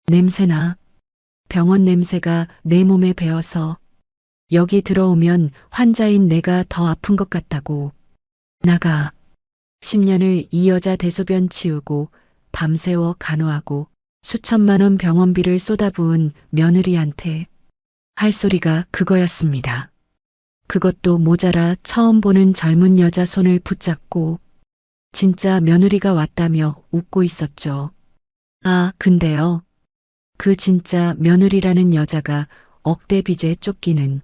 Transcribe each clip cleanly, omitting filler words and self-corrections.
냄새나. 병원 냄새가 내 몸에 배어서 여기 들어오면 환자인 내가 더 아픈 것 같다고. 나가. 10년을 이 여자 대소변 치우고 밤새워 간호하고 수천만 원 병원비를 쏟아부은 며느리한테 할 소리가 그거였습니다. 그것도 모자라 처음 보는 젊은 여자 손을 붙잡고 진짜 며느리가 왔다며 웃고 있었죠. 아, 근데요. 그 진짜 며느리라는 여자가 억대 빚에 쫓기는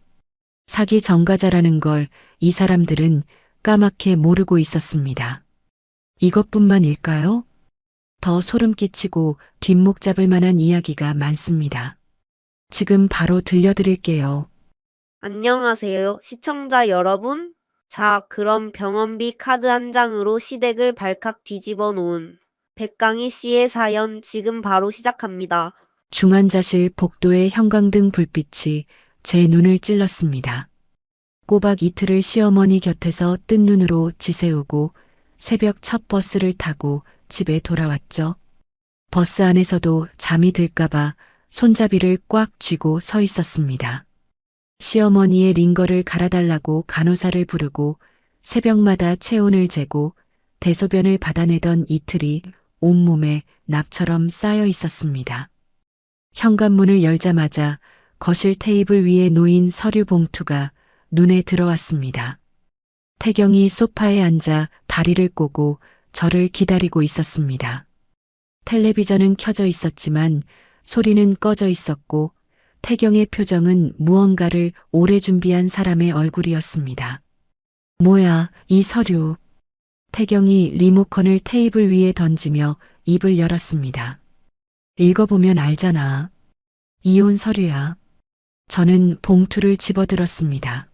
사기 전과자라는 걸 이 사람들은 까맣게 모르고 있었습니다. 이것뿐만일까요? 더 소름 끼치고 뒷목 잡을 만한 이야기가 많습니다. 지금 바로 들려드릴게요. 안녕하세요, 시청자 여러분. 자, 그럼 병원비 카드 한 장으로 시댁을 발칵 뒤집어 놓은 백강희 씨의 사연 지금 바로 시작합니다. 중환자실 복도의 형광등 불빛이 제 눈을 찔렀습니다. 꼬박 이틀을 시어머니 곁에서 뜬 눈으로 지새우고 새벽 첫 버스를 타고 집에 돌아왔죠. 버스 안에서도 잠이 들까봐 손잡이를 꽉 쥐고 서 있었습니다. 시어머니의 링거를 갈아달라고 간호사를 부르고 새벽마다 체온을 재고 대소변을 받아내던 이틀이 온몸에 납처럼 쌓여 있었습니다. 현관문을 열자마자 거실 테이블 위에 놓인 서류 봉투가 눈에 들어왔습니다. 태경이 소파에 앉아 다리를 꼬고 저를 기다리고 있었습니다. 텔레비전은 켜져 있었지만 소리는 꺼져 있었고 태경의 표정은 무언가를 오래 준비한 사람의 얼굴이었습니다. 뭐야, 이 서류. 태경이 리모컨을 테이블 위에 던지며 입을 열었습니다. 읽어보면 알잖아. 이혼 서류야. 저는 봉투를 집어들었습니다.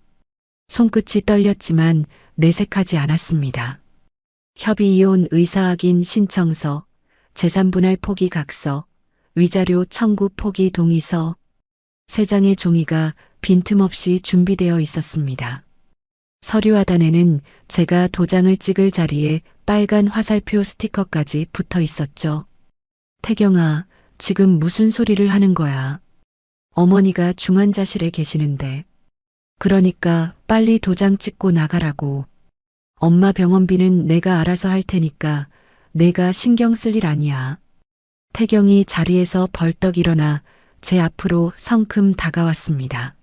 손끝이 떨렸지만 내색하지 않았습니다. 협의 이혼 의사 확인 신청서, 재산 분할 포기 각서, 위자료 청구 포기 동의서, 3장의 종이가 빈틈없이 준비되어 있었습니다. 서류 하단에는 제가 도장을 찍을 자리에 빨간 화살표 스티커까지 붙어 있었죠. 태경아, 지금 무슨 소리를 하는 거야? 어머니가 중환자실에 계시는데. 그러니까 빨리 도장 찍고 나가라고. 엄마 병원비는 내가 알아서 할 테니까 내가 신경 쓸 일 아니야. 태경이 자리에서 벌떡 일어나 제 앞으로 성큼 다가왔습니다.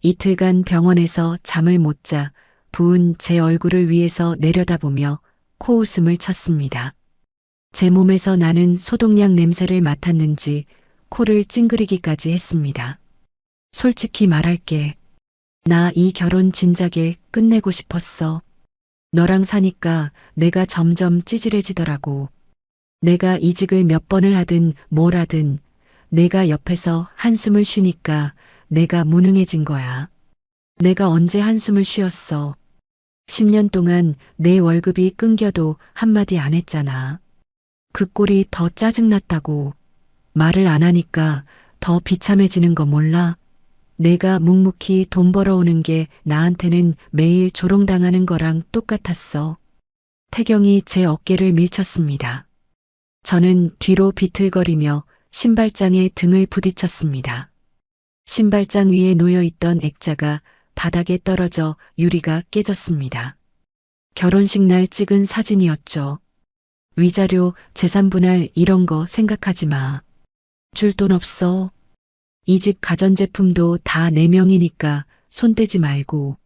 이틀간 병원에서 잠을 못 자 부은 제 얼굴을 위에서 내려다보며 코웃음을 쳤습니다. 제 몸에서 나는 소독약 냄새를 맡았는지 코를 찡그리기까지 했습니다. 솔직히 말할게. 나 이 결혼 진작에 끝내고 싶었어. 너랑 사니까 내가 점점 찌질해지더라고. 내가 이직을 몇 번을 하든 뭘 하든 내가 옆에서 한숨을 쉬니까 내가 무능해진 거야. 내가 언제 한숨을 쉬었어. 10년 동안 내 월급이 끊겨도 한마디 안 했잖아. 그 꼴이 더 짜증났다고. 말을 안 하니까 더 비참해지는 거 몰라? 내가 묵묵히 돈 벌어오는 게 나한테는 매일 조롱당하는 거랑 똑같았어. 태경이 제 어깨를 밀쳤습니다. 저는 뒤로 비틀거리며 신발장에 등을 부딪혔습니다. 신발장 위에 놓여있던 액자가 바닥에 떨어져 유리가 깨졌습니다. 결혼식 날 찍은 사진이었죠. 위자료, 재산 분할 이런 거 생각하지 마. 줄 돈 없어. 이 집 가전제품도 다 내 명이니까 손대지 말고.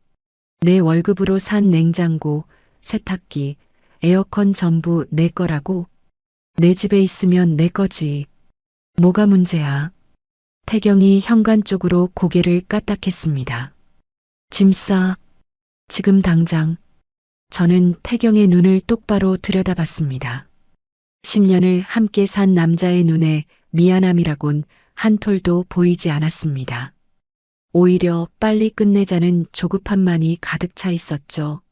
내 월급으로 산 냉장고, 세탁기, 에어컨 전부 내 거라고. 내 집에 있으면 내 거지. 뭐가 문제야? 태경이 현관 쪽으로 고개를 까딱했습니다. 짐 싸. 지금 당장. 저는 태경의 눈을 똑바로 들여다봤습니다. 10년을 함께 산 남자의 눈에 미안함이라곤 한 톨도 보이지 않았습니다. 오히려 빨리 끝내자는 조급함만이 가득 차 있었죠.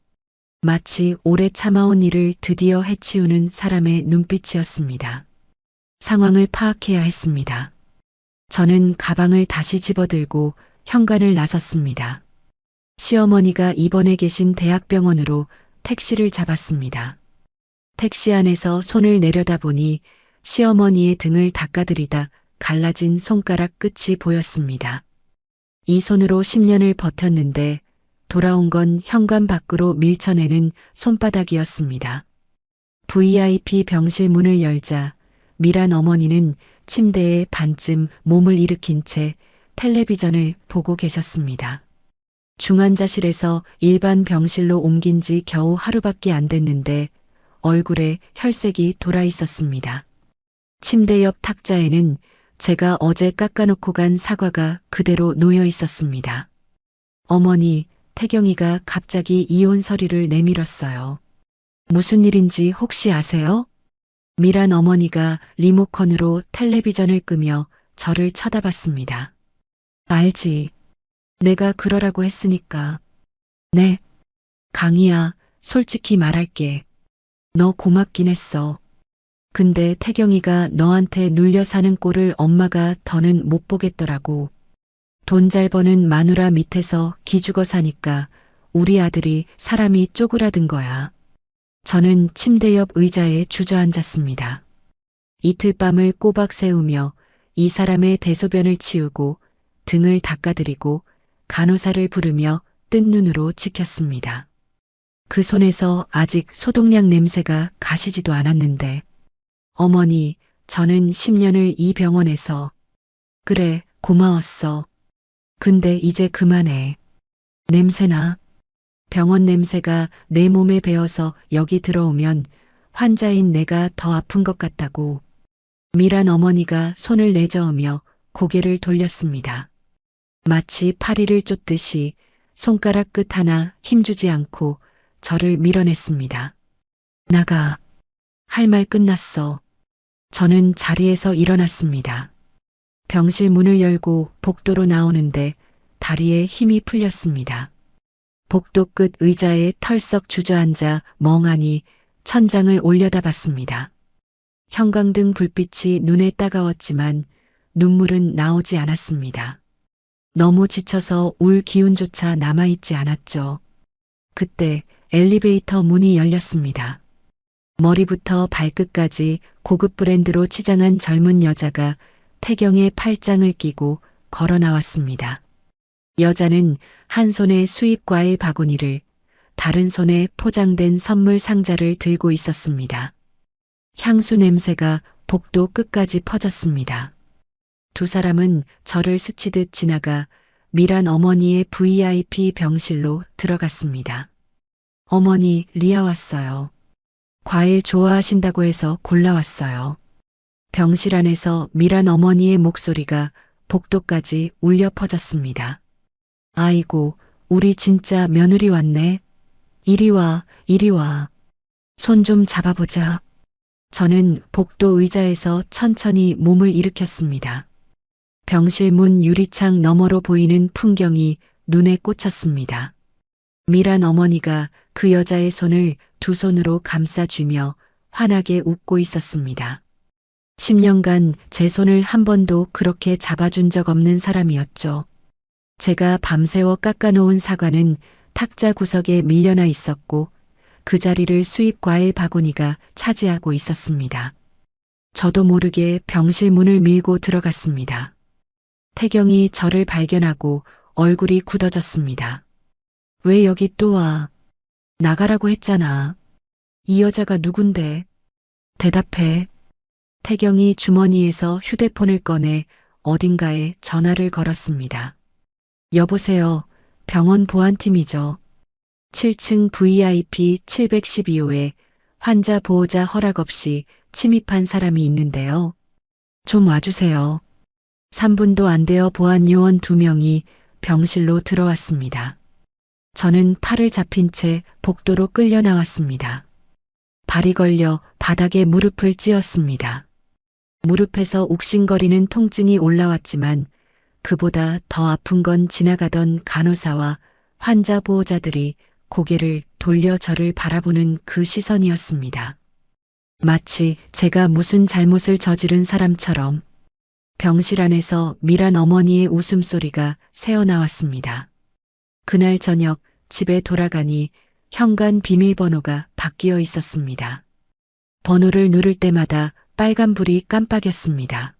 마치 오래 참아온 일을 드디어 해치우는 사람의 눈빛이었습니다. 상황을 파악해야 했습니다. 저는 가방을 다시 집어들고 현관을 나섰습니다. 시어머니가 입원해 계신 대학병원으로 택시를 잡았습니다. 택시 안에서 손을 내려다보니 시어머니의 등을 닦아드리다 갈라진 손가락 끝이 보였습니다. 이 손으로 10년을 버텼는데 돌아온 건 현관 밖으로 밀쳐내는 손바닥이었습니다. VIP 병실 문을 열자 미란 어머니는 침대에 반쯤 몸을 일으킨 채 텔레비전을 보고 계셨습니다. 중환자실에서 일반 병실로 옮긴 지 겨우 하루밖에 안 됐는데 얼굴에 혈색이 돌아 있었습니다. 침대 옆 탁자에는 제가 어제 깎아놓고 간 사과가 그대로 놓여 있었습니다. 어머니, 태경이가 갑자기 이혼 서류를 내밀었어요. 무슨 일인지 혹시 아세요? 미란 어머니가 리모컨으로 텔레비전을 끄며 저를 쳐다봤습니다. 알지. 내가 그러라고 했으니까. 네. 강희야, 솔직히 말할게. 너 고맙긴 했어. 근데 태경이가 너한테 눌려 사는 꼴을 엄마가 더는 못 보겠더라고. 돈 잘 버는 마누라 밑에서 기죽어 사니까 우리 아들이 사람이 쪼그라든 거야. 저는 침대 옆 의자에 주저앉았습니다. 이틀 밤을 꼬박 새우며 이 사람의 대소변을 치우고 등을 닦아드리고 간호사를 부르며 뜬 눈으로 지켰습니다. 그 손에서 아직 소독약 냄새가 가시지도 않았는데 어머니, 저는 10년을 이 병원에서 그래, 고마웠어. 근데 이제 그만해. 냄새나. 병원 냄새가 내 몸에 배어서 여기 들어오면 환자인 내가 더 아픈 것 같다고. 미란 어머니가 손을 내저으며 고개를 돌렸습니다. 마치 파리를 쫓듯이 손가락 끝 하나 힘주지 않고 저를 밀어냈습니다. 나가. 할 말 끝났어. 저는 자리에서 일어났습니다. 병실 문을 열고 복도로 나오는데 다리에 힘이 풀렸습니다. 복도 끝 의자에 털썩 주저앉아 멍하니 천장을 올려다봤습니다. 형광등 불빛이 눈에 따가웠지만 눈물은 나오지 않았습니다. 너무 지쳐서 울 기운조차 남아있지 않았죠. 그때 엘리베이터 문이 열렸습니다. 머리부터 발끝까지 고급 브랜드로 치장한 젊은 여자가 태경의 팔짱을 끼고 걸어 나왔습니다. 여자는 한 손에 수입 과일 바구니를, 다른 손에 포장된 선물 상자를 들고 있었습니다. 향수 냄새가 복도 끝까지 퍼졌습니다. 두 사람은 저를 스치듯 지나가 미란 어머니의 VIP 병실로 들어갔습니다. 어머니, 리아 왔어요. 과일 좋아하신다고 해서 골라왔어요. 병실 안에서 미란 어머니의 목소리가 복도까지 울려 퍼졌습니다. 아이고, 우리 진짜 며느리 왔네. 이리 와, 이리 와. 손 좀 잡아보자. 저는 복도 의자에서 천천히 몸을 일으켰습니다. 병실 문 유리창 너머로 보이는 풍경이 눈에 꽂혔습니다. 미란 어머니가 그 여자의 손을 두 손으로 감싸쥐며 환하게 웃고 있었습니다. 10년간 제 손을 한 번도 그렇게 잡아준 적 없는 사람이었죠. 제가 밤새워 깎아놓은 사과는 탁자 구석에 밀려나 있었고 그 자리를 수입 과일 바구니가 차지하고 있었습니다. 저도 모르게 병실 문을 밀고 들어갔습니다. 태경이 저를 발견하고 얼굴이 굳어졌습니다. 왜 여기 또 와? 나가라고 했잖아. 이 여자가 누군데? 대답해. 태경이 주머니에서 휴대폰을 꺼내 어딘가에 전화를 걸었습니다. 여보세요. 병원 보안팀이죠. 7층 VIP 712호에 환자 보호자 허락 없이 침입한 사람이 있는데요. 좀 와주세요. 3분도 안 되어 보안 요원 2명이 병실로 들어왔습니다. 저는 팔을 잡힌 채 복도로 끌려 나왔습니다. 발이 걸려 바닥에 무릎을 찧었습니다. 무릎에서 욱신거리는 통증이 올라왔지만 그보다 더 아픈 건 지나가던 간호사와 환자 보호자들이 고개를 돌려 저를 바라보는 그 시선이었습니다. 마치 제가 무슨 잘못을 저지른 사람처럼. 병실 안에서 미란 어머니의 웃음소리가 새어나왔습니다. 그날 저녁 집에 돌아가니 현관 비밀번호가 바뀌어 있었습니다. 번호를 누를 때마다 빨간불이 깜빡였습니다.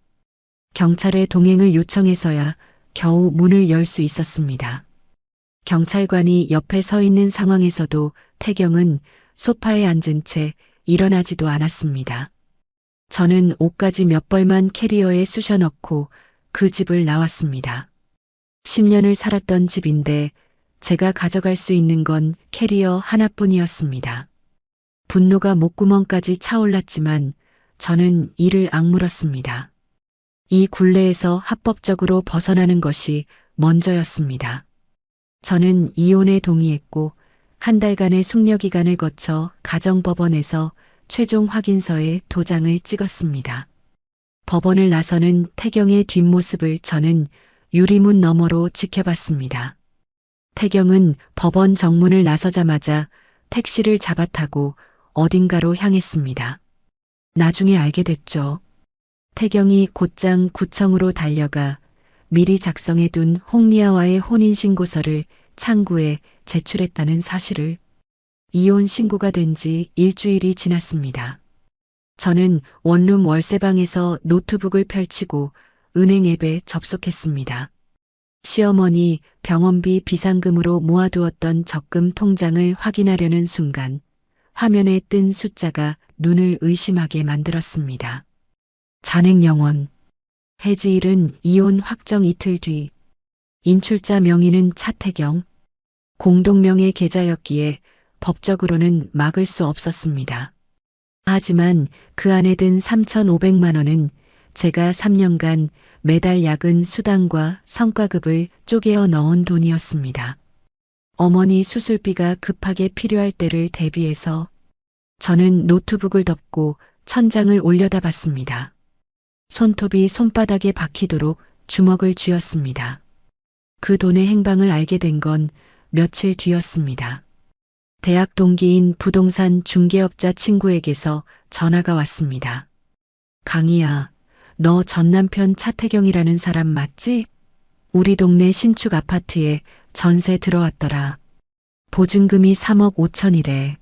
경찰에 동행을 요청해서야 겨우 문을 열 수 있었습니다. 경찰관이 옆에 서 있는 상황에서도 태경은 소파에 앉은 채 일어나지도 않았습니다. 저는 옷까지 몇 벌만 캐리어에 쑤셔 넣고 그 집을 나왔습니다. 10년을 살았던 집인데 제가 가져갈 수 있는 건 캐리어 하나뿐이었습니다. 분노가 목구멍까지 차올랐지만 저는 이를 악물었습니다. 이 굴레에서 합법적으로 벗어나는 것이 먼저였습니다. 저는 이혼에 동의했고 한 달간의 숙려기간을 거쳐 가정법원에서 최종 확인서에 도장을 찍었습니다. 법원을 나서는 태경의 뒷모습을 저는 유리문 너머로 지켜봤습니다. 태경은 법원 정문을 나서자마자 택시를 잡아타고 어딘가로 향했습니다. 나중에 알게 됐죠. 태경이 곧장 구청으로 달려가 미리 작성해둔 홍리아와의 혼인신고서를 창구에 제출했다는 사실을. 이혼 신고가 된 지 일주일이 지났습니다. 저는 원룸 월세방에서 노트북을 펼치고 은행 앱에 접속했습니다. 시어머니 병원비 비상금으로 모아두었던 적금 통장을 확인하려는 순간 화면에 뜬 숫자가 눈을 의심하게 만들었습니다. 잔액 0원. 해지일은 이혼 확정 이틀 뒤. 인출자 명의는 차태경. 공동명의 계좌였기에 법적으로는 막을 수 없었습니다. 하지만 그 안에 든 3,500만 원은 제가 3년간 매달 야근 수당과 성과급을 쪼개어 넣은 돈이었습니다. 어머니 수술비가 급하게 필요할 때를 대비해서 저는 노트북을 덮고 천장을 올려다봤습니다. 손톱이 손바닥에 박히도록 주먹을 쥐었습니다. 그 돈의 행방을 알게 된 건 며칠 뒤였습니다. 대학 동기인 부동산 중개업자 친구에게서 전화가 왔습니다. 강희야, 너 전남편 차태경이라는 사람 맞지? 우리 동네 신축 아파트에 전세 들어왔더라. 보증금이 3억 5천이래.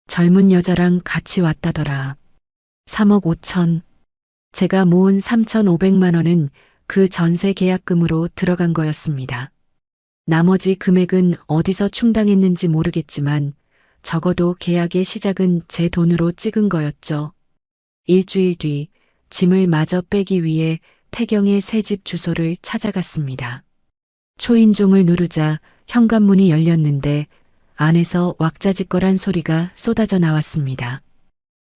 젊은 여자랑 같이 왔다더라. 3억 5천. 제가 모은 3,500만 원은 그 전세 계약금으로 들어간 거였습니다. 나머지 금액은 어디서 충당했는지 모르겠지만 적어도 계약의 시작은 제 돈으로 찍은 거였죠. 일주일 뒤 짐을 마저 빼기 위해 태경의 새집 주소를 찾아갔습니다. 초인종을 누르자 현관문이 열렸는데 안에서 왁자지껄한 소리가 쏟아져 나왔습니다.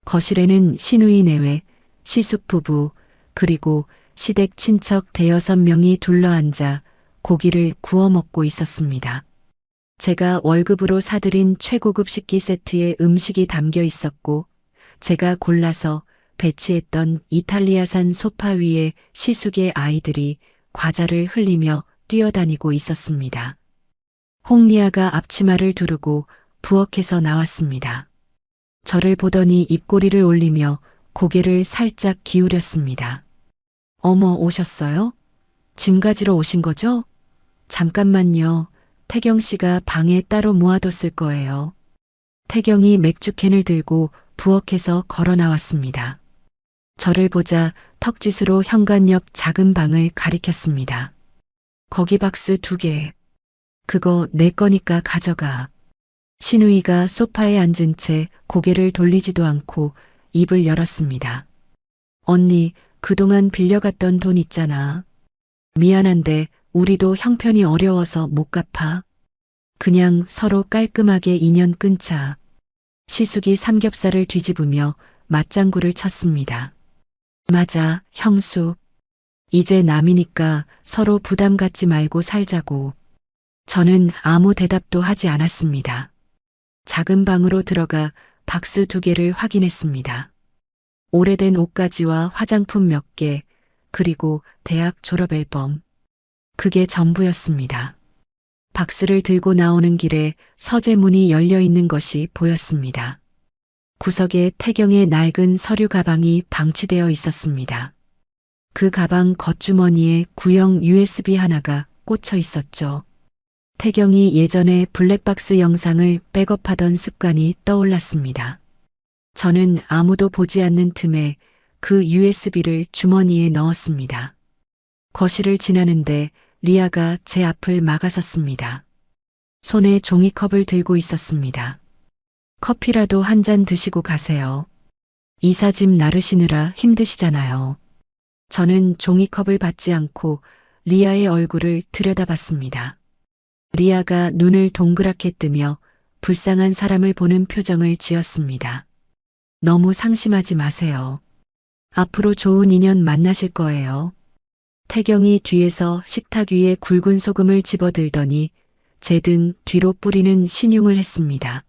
거실에는 시누이 내외, 시숙 부부, 그리고 시댁 친척 대여섯 명이 둘러앉아 고기를 구워 먹고 있었습니다. 제가 월급으로 사들인 최고급 식기 세트에 음식이 담겨 있었고 제가 골라서 배치했던 이탈리아산 소파 위에 시숙의 아이들이 과자를 흘리며 뛰어다니고 있었습니다. 홍리아가 앞치마를 두르고 부엌에서 나왔습니다. 저를 보더니 입꼬리를 올리며 고개를 살짝 기울였습니다. 어머, 오셨어요? 짐 가지러 오신 거죠? 잠깐만요. 태경 씨가 방에 따로 모아뒀을 거예요. 태경이 맥주캔을 들고 부엌에서 걸어 나왔습니다. 저를 보자 턱짓으로 현관 옆 작은 방을 가리켰습니다. 거기 박스 2개. 그거 내 거니까 가져가. 시누이가 소파에 앉은 채 고개를 돌리지도 않고 입을 열었습니다. 언니, 그동안 빌려갔던 돈 있잖아. 미안한데 우리도 형편이 어려워서 못 갚아. 그냥 서로 깔끔하게 인연 끊자. 시숙이 삼겹살을 뒤집으며 맞장구를 쳤습니다. 맞아, 형수. 이제 남이니까 서로 부담 갖지 말고 살자고. 저는 아무 대답도 하지 않았습니다. 작은 방으로 들어가 박스 2개를 확인했습니다. 오래된 옷가지와 화장품 몇 개, 그리고 대학 졸업 앨범. 그게 전부였습니다. 박스를 들고 나오는 길에 서재문이 열려 있는 것이 보였습니다. 구석에 태경의 낡은 서류 가방이 방치되어 있었습니다. 그 가방 겉주머니에 구형 USB 하나가 꽂혀 있었죠. 태경이 예전에 블랙박스 영상을 백업하던 습관이 떠올랐습니다. 저는 아무도 보지 않는 틈에 그 USB를 주머니에 넣었습니다. 거실을 지나는데 리아가 제 앞을 막아섰습니다. 손에 종이컵을 들고 있었습니다. 커피라도 한 잔 드시고 가세요. 이삿짐 나르시느라 힘드시잖아요. 저는 종이컵을 받지 않고 리아의 얼굴을 들여다봤습니다. 리아가 눈을 동그랗게 뜨며 불쌍한 사람을 보는 표정을 지었습니다. 너무 상심하지 마세요. 앞으로 좋은 인연 만나실 거예요. 태경이 뒤에서 식탁 위에 굵은 소금을 집어들더니 제 등 뒤로 뿌리는 신용을 했습니다.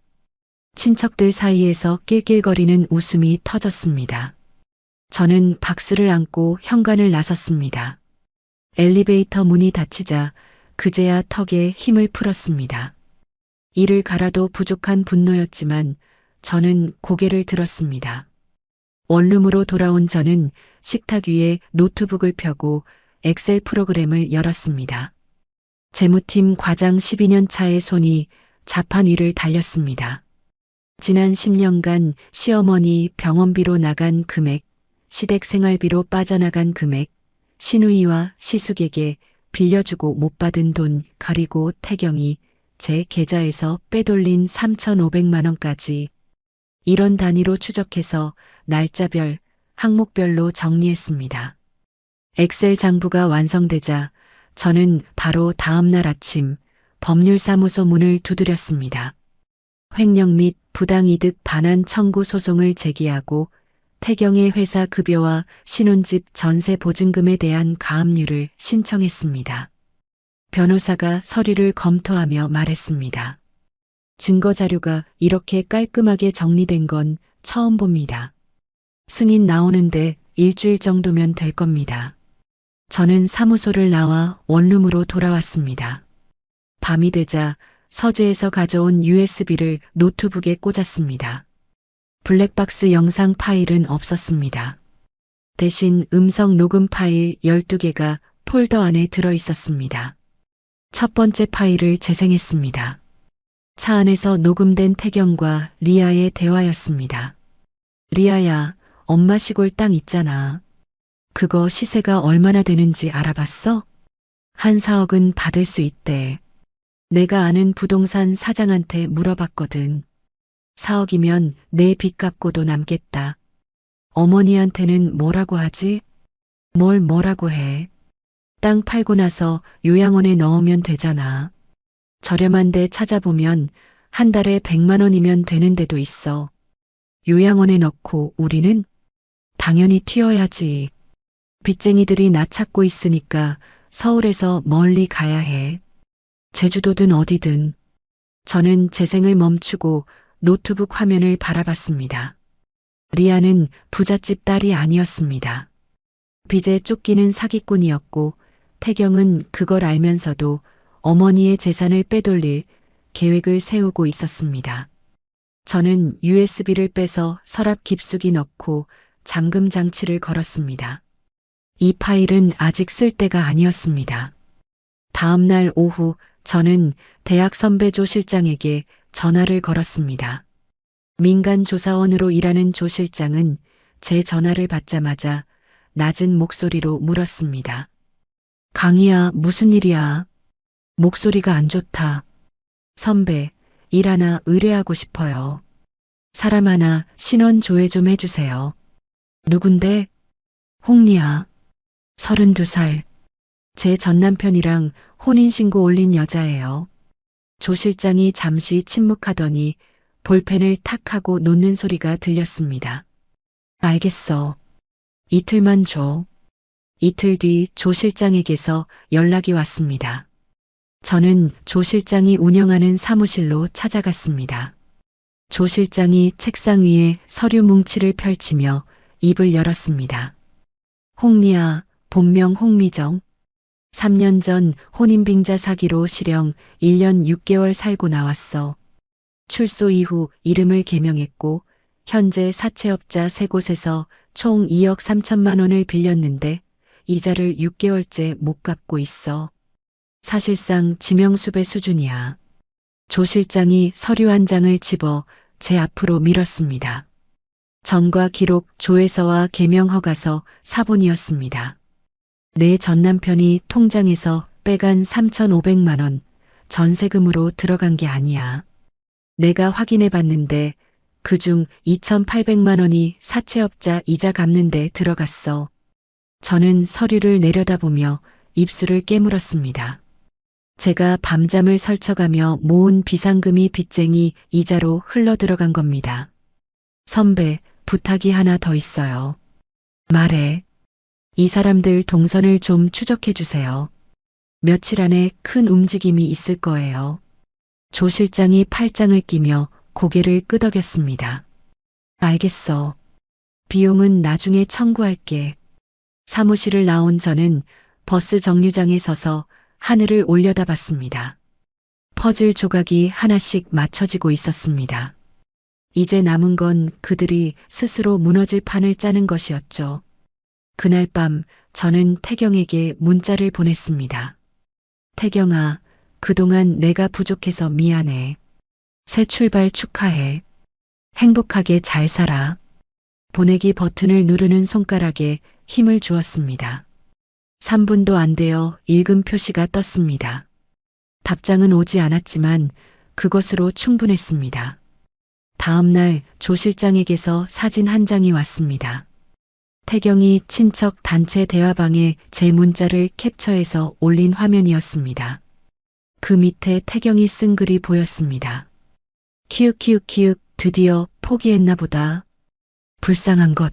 친척들 사이에서 낄낄거리는 웃음이 터졌습니다. 저는 박스를 안고 현관을 나섰습니다. 엘리베이터 문이 닫히자 그제야 턱에 힘을 풀었습니다. 이를 갈아도 부족한 분노였지만 저는 고개를 들었습니다. 원룸으로 돌아온 저는 식탁 위에 노트북을 펴고 엑셀 프로그램을 열었습니다. 재무팀 과장 12년 차의 손이 자판 위를 달렸습니다. 지난 10년간 시어머니 병원비로 나간 금액, 시댁 생활비로 빠져나간 금액, 시누이와 시숙에게 빌려주고 못 받은 돈, 그리고 태경이 제 계좌에서 빼돌린 3,500만 원까지 이런 단위로 추적해서 날짜별, 항목별로 정리했습니다. 엑셀 장부가 완성되자 저는 바로 다음 날 아침 법률사무소 문을 두드렸습니다. 횡령 및 부당이득 반환 청구 소송을 제기하고 태경의 회사 급여와 신혼집 전세 보증금에 대한 가압류를 신청했습니다. 변호사가 서류를 검토하며 말했습니다. 증거 자료가 이렇게 깔끔하게 정리된 건 처음 봅니다. 승인 나오는데 일주일 정도면 될 겁니다. 저는 사무소를 나와 원룸으로 돌아왔습니다. 밤이 되자 서재에서 가져온 USB를 노트북에 꽂았습니다. 블랙박스 영상 파일은 없었습니다. 대신 음성 녹음 파일 12개가 폴더 안에 들어 있었습니다. 첫 번째 파일을 재생했습니다. 차 안에서 녹음된 태경과 리아의 대화였습니다. 리아야, 엄마 시골 땅 있잖아. 그거 시세가 얼마나 되는지 알아봤어? 한 4억은 받을 수 있대. 내가 아는 부동산 사장한테 물어봤거든. 4억이면 내 빚 갚고도 남겠다. 어머니한테는 뭐라고 하지? 뭐라고 해? 땅 팔고 나서 요양원에 넣으면 되잖아. 저렴한 데 찾아보면 한 달에 100만 원이면 되는 데도 있어. 요양원에 넣고 우리는 당연히 튀어야지. 빚쟁이들이 나 찾고 있으니까 서울에서 멀리 가야 해. 제주도든 어디든. 저는 재생을 멈추고 노트북 화면을 바라봤습니다. 리아는 부잣집 딸이 아니었습니다. 빚에 쫓기는 사기꾼이었고 태경은 그걸 알면서도 어머니의 재산을 빼돌릴 계획을 세우고 있었습니다. 저는 USB를 빼서 서랍 깊숙이 넣고 잠금 장치를 걸었습니다. 이 파일은 아직 쓸 때가 아니었습니다. 다음 날 오후 저는 대학 선배 조 실장에게 전화를 걸었습니다. 민간 조사원으로 일하는 조 실장은 제 전화를 받자마자 낮은 목소리로 물었습니다. 강희야, 무슨 일이야? 목소리가 안 좋다. 선배, 일 하나 의뢰하고 싶어요. 사람 하나 신원 조회 좀 해주세요. 누군데? 홍리아. 32살. 제 전남편이랑 혼인신고 올린 여자예요. 조 실장이 잠시 침묵하더니 볼펜을 탁 하고 놓는 소리가 들렸습니다. 알겠어. 이틀만 줘. 이틀 뒤 조 실장에게서 연락이 왔습니다. 저는 조 실장이 운영하는 사무실로 찾아갔습니다. 조 실장이 책상 위에 서류 뭉치를 펼치며 입을 열었습니다. 홍리아, 본명 홍미정. 3년 전 혼인빙자 사기로 실형 1년 6개월 살고 나왔어. 출소 이후 이름을 개명했고 현재 사채업자 3곳에서 총 2억 3천만 원을 빌렸는데 이자를 6개월째 못 갚고 있어. 사실상 지명수배 수준이야. 조 실장이 서류 한 장을 집어 제 앞으로 밀었습니다. 전과 기록, 조회서와 개명 허가서, 사본이었습니다. 내 전남편이 통장에서 빼간 3,500만 원 전세금으로 들어간 게 아니야. 내가 확인해 봤는데 그중 2,800만 원이 사채업자 이자 갚는데 들어갔어. 저는 서류를 내려다보며 입술을 깨물었습니다. 제가 밤잠을 설쳐가며 모은 비상금이 빚쟁이 이자로 흘러들어간 겁니다. 선배, 부탁이 하나 더 있어요. 말해. 이 사람들 동선을 좀 추적해 주세요. 며칠 안에 큰 움직임이 있을 거예요. 조 실장이 팔짱을 끼며 고개를 끄덕였습니다. 알겠어. 비용은 나중에 청구할게. 사무실을 나온 저는 버스 정류장에 서서 하늘을 올려다봤습니다. 퍼즐 조각이 하나씩 맞춰지고 있었습니다. 이제 남은 건 그들이 스스로 무너질 판을 짜는 것이었죠. 그날 밤 저는 태경에게 문자를 보냈습니다. 태경아, 그동안 내가 부족해서 미안해. 새 출발 축하해. 행복하게 잘 살아. 보내기 버튼을 누르는 손가락에 힘을 주었습니다. 3분도 안 되어 읽음 표시가 떴습니다. 답장은 오지 않았지만 그것으로 충분했습니다. 다음 날 조 실장에게서 사진 한 장이 왔습니다. 태경이 친척 단체 대화방에 제 문자를 캡처해서 올린 화면이었습니다. 그 밑에 태경이 쓴 글이 보였습니다. 키읔키읔키읔 드디어 포기했나 보다. 불쌍한 것.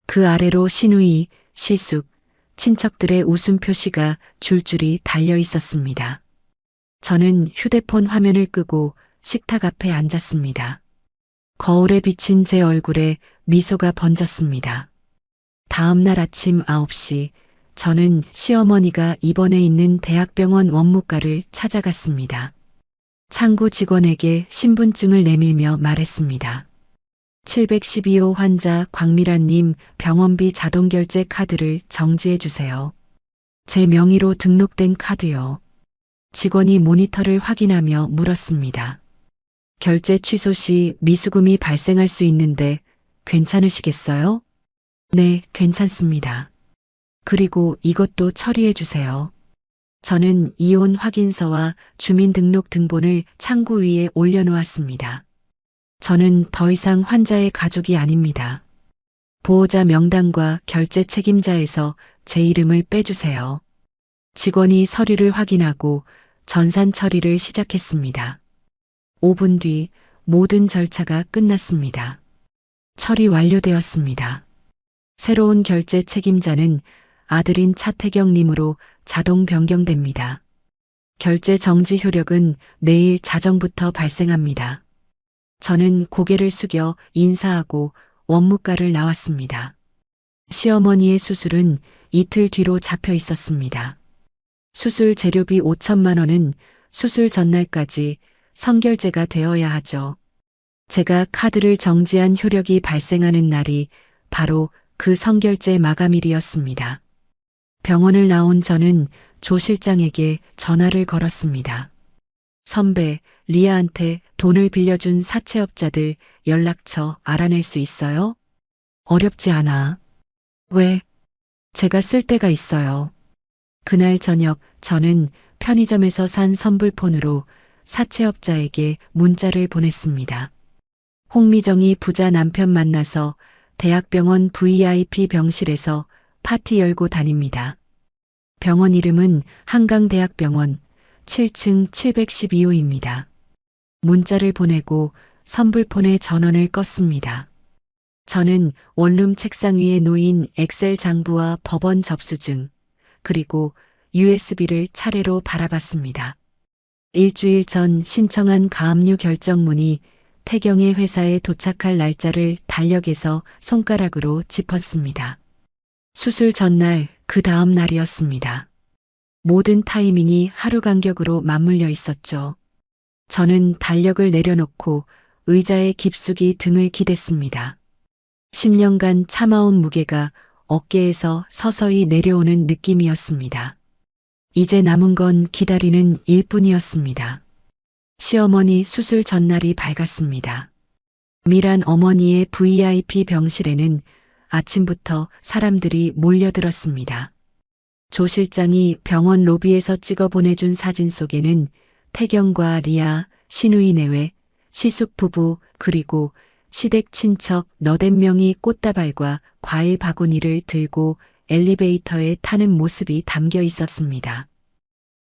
그 아래로 신우이, 시숙, 친척들의 웃음 표시가 줄줄이 달려 있었습니다. 저는 휴대폰 화면을 끄고 식탁 앞에 앉았습니다. 거울에 비친 제 얼굴에 미소가 번졌습니다. 다음 날 아침 9시 저는 시어머니가 입원해 있는 대학병원 원무과를 찾아갔습니다. 창구 직원에게 신분증을 내밀며 말했습니다. 712호 환자 광미란님 병원비 자동결제 카드를 정지해 주세요. 제 명의로 등록된 카드요. 직원이 모니터를 확인하며 물었습니다. 결제 취소 시 미수금이 발생할 수 있는데 괜찮으시겠어요? 네, 괜찮습니다. 그리고 이것도 처리해 주세요. 저는 이혼 확인서와 주민등록 등본을 창구 위에 올려놓았습니다. 저는 더 이상 환자의 가족이 아닙니다. 보호자 명단과 결제 책임자에서 제 이름을 빼주세요. 직원이 서류를 확인하고 전산 처리를 시작했습니다. 5분 뒤 모든 절차가 끝났습니다. 처리 완료되었습니다. 새로운 결제 책임자는 아들인 차태경님으로 자동 변경됩니다. 결제 정지 효력은 내일 자정부터 발생합니다. 저는 고개를 숙여 인사하고 원무과를 나왔습니다. 시어머니의 수술은 이틀 뒤로 잡혀 있었습니다. 수술 재료비 5천만 원은 수술 전날까지 선결제가 되어야 하죠. 제가 카드를 정지한 효력이 발생하는 날이 바로 그 선결제 마감일이었습니다. 병원을 나온 저는 조 실장에게 전화를 걸었습니다. 선배, 리아한테 돈을 빌려준 사채업자들 연락처 알아낼 수 있어요? 어렵지 않아. 왜? 제가 쓸 데가 있어요. 그날 저녁 저는 편의점에서 산 선불폰으로 사채업자에게 문자를 보냈습니다. 홍미정이 부자 남편 만나서 대학병원 VIP 병실에서 파티 열고 다닙니다. 병원 이름은 한강대학병원 7층 712호입니다. 문자를 보내고 선불폰의 전원을 껐습니다. 저는 원룸 책상 위에 놓인 엑셀 장부와 법원 접수증, 그리고 USB를 차례로 바라봤습니다. 일주일 전 신청한 가압류 결정문이 태경의 회사에 도착할 날짜를 달력에서 손가락으로 짚었습니다. 수술 전날 그 다음 날이었습니다. 모든 타이밍이 하루 간격으로 맞물려 있었죠. 저는 달력을 내려놓고 의자에 깊숙이 등을 기댔습니다. 10년간 참아온 무게가 어깨에서 서서히 내려오는 느낌이었습니다. 이제 남은 건 기다리는 일뿐이었습니다. 시어머니 수술 전날이 밝았습니다. 미란 어머니의 VIP 병실에는 아침부터 사람들이 몰려들었습니다. 조 실장이 병원 로비에서 찍어 보내준 사진 속에는 태경과 리아, 신우이 내외, 시숙 부부 그리고 시댁 친척 너댓 명이 꽃다발과 과일 바구니를 들고 엘리베이터에 타는 모습이 담겨 있었습니다.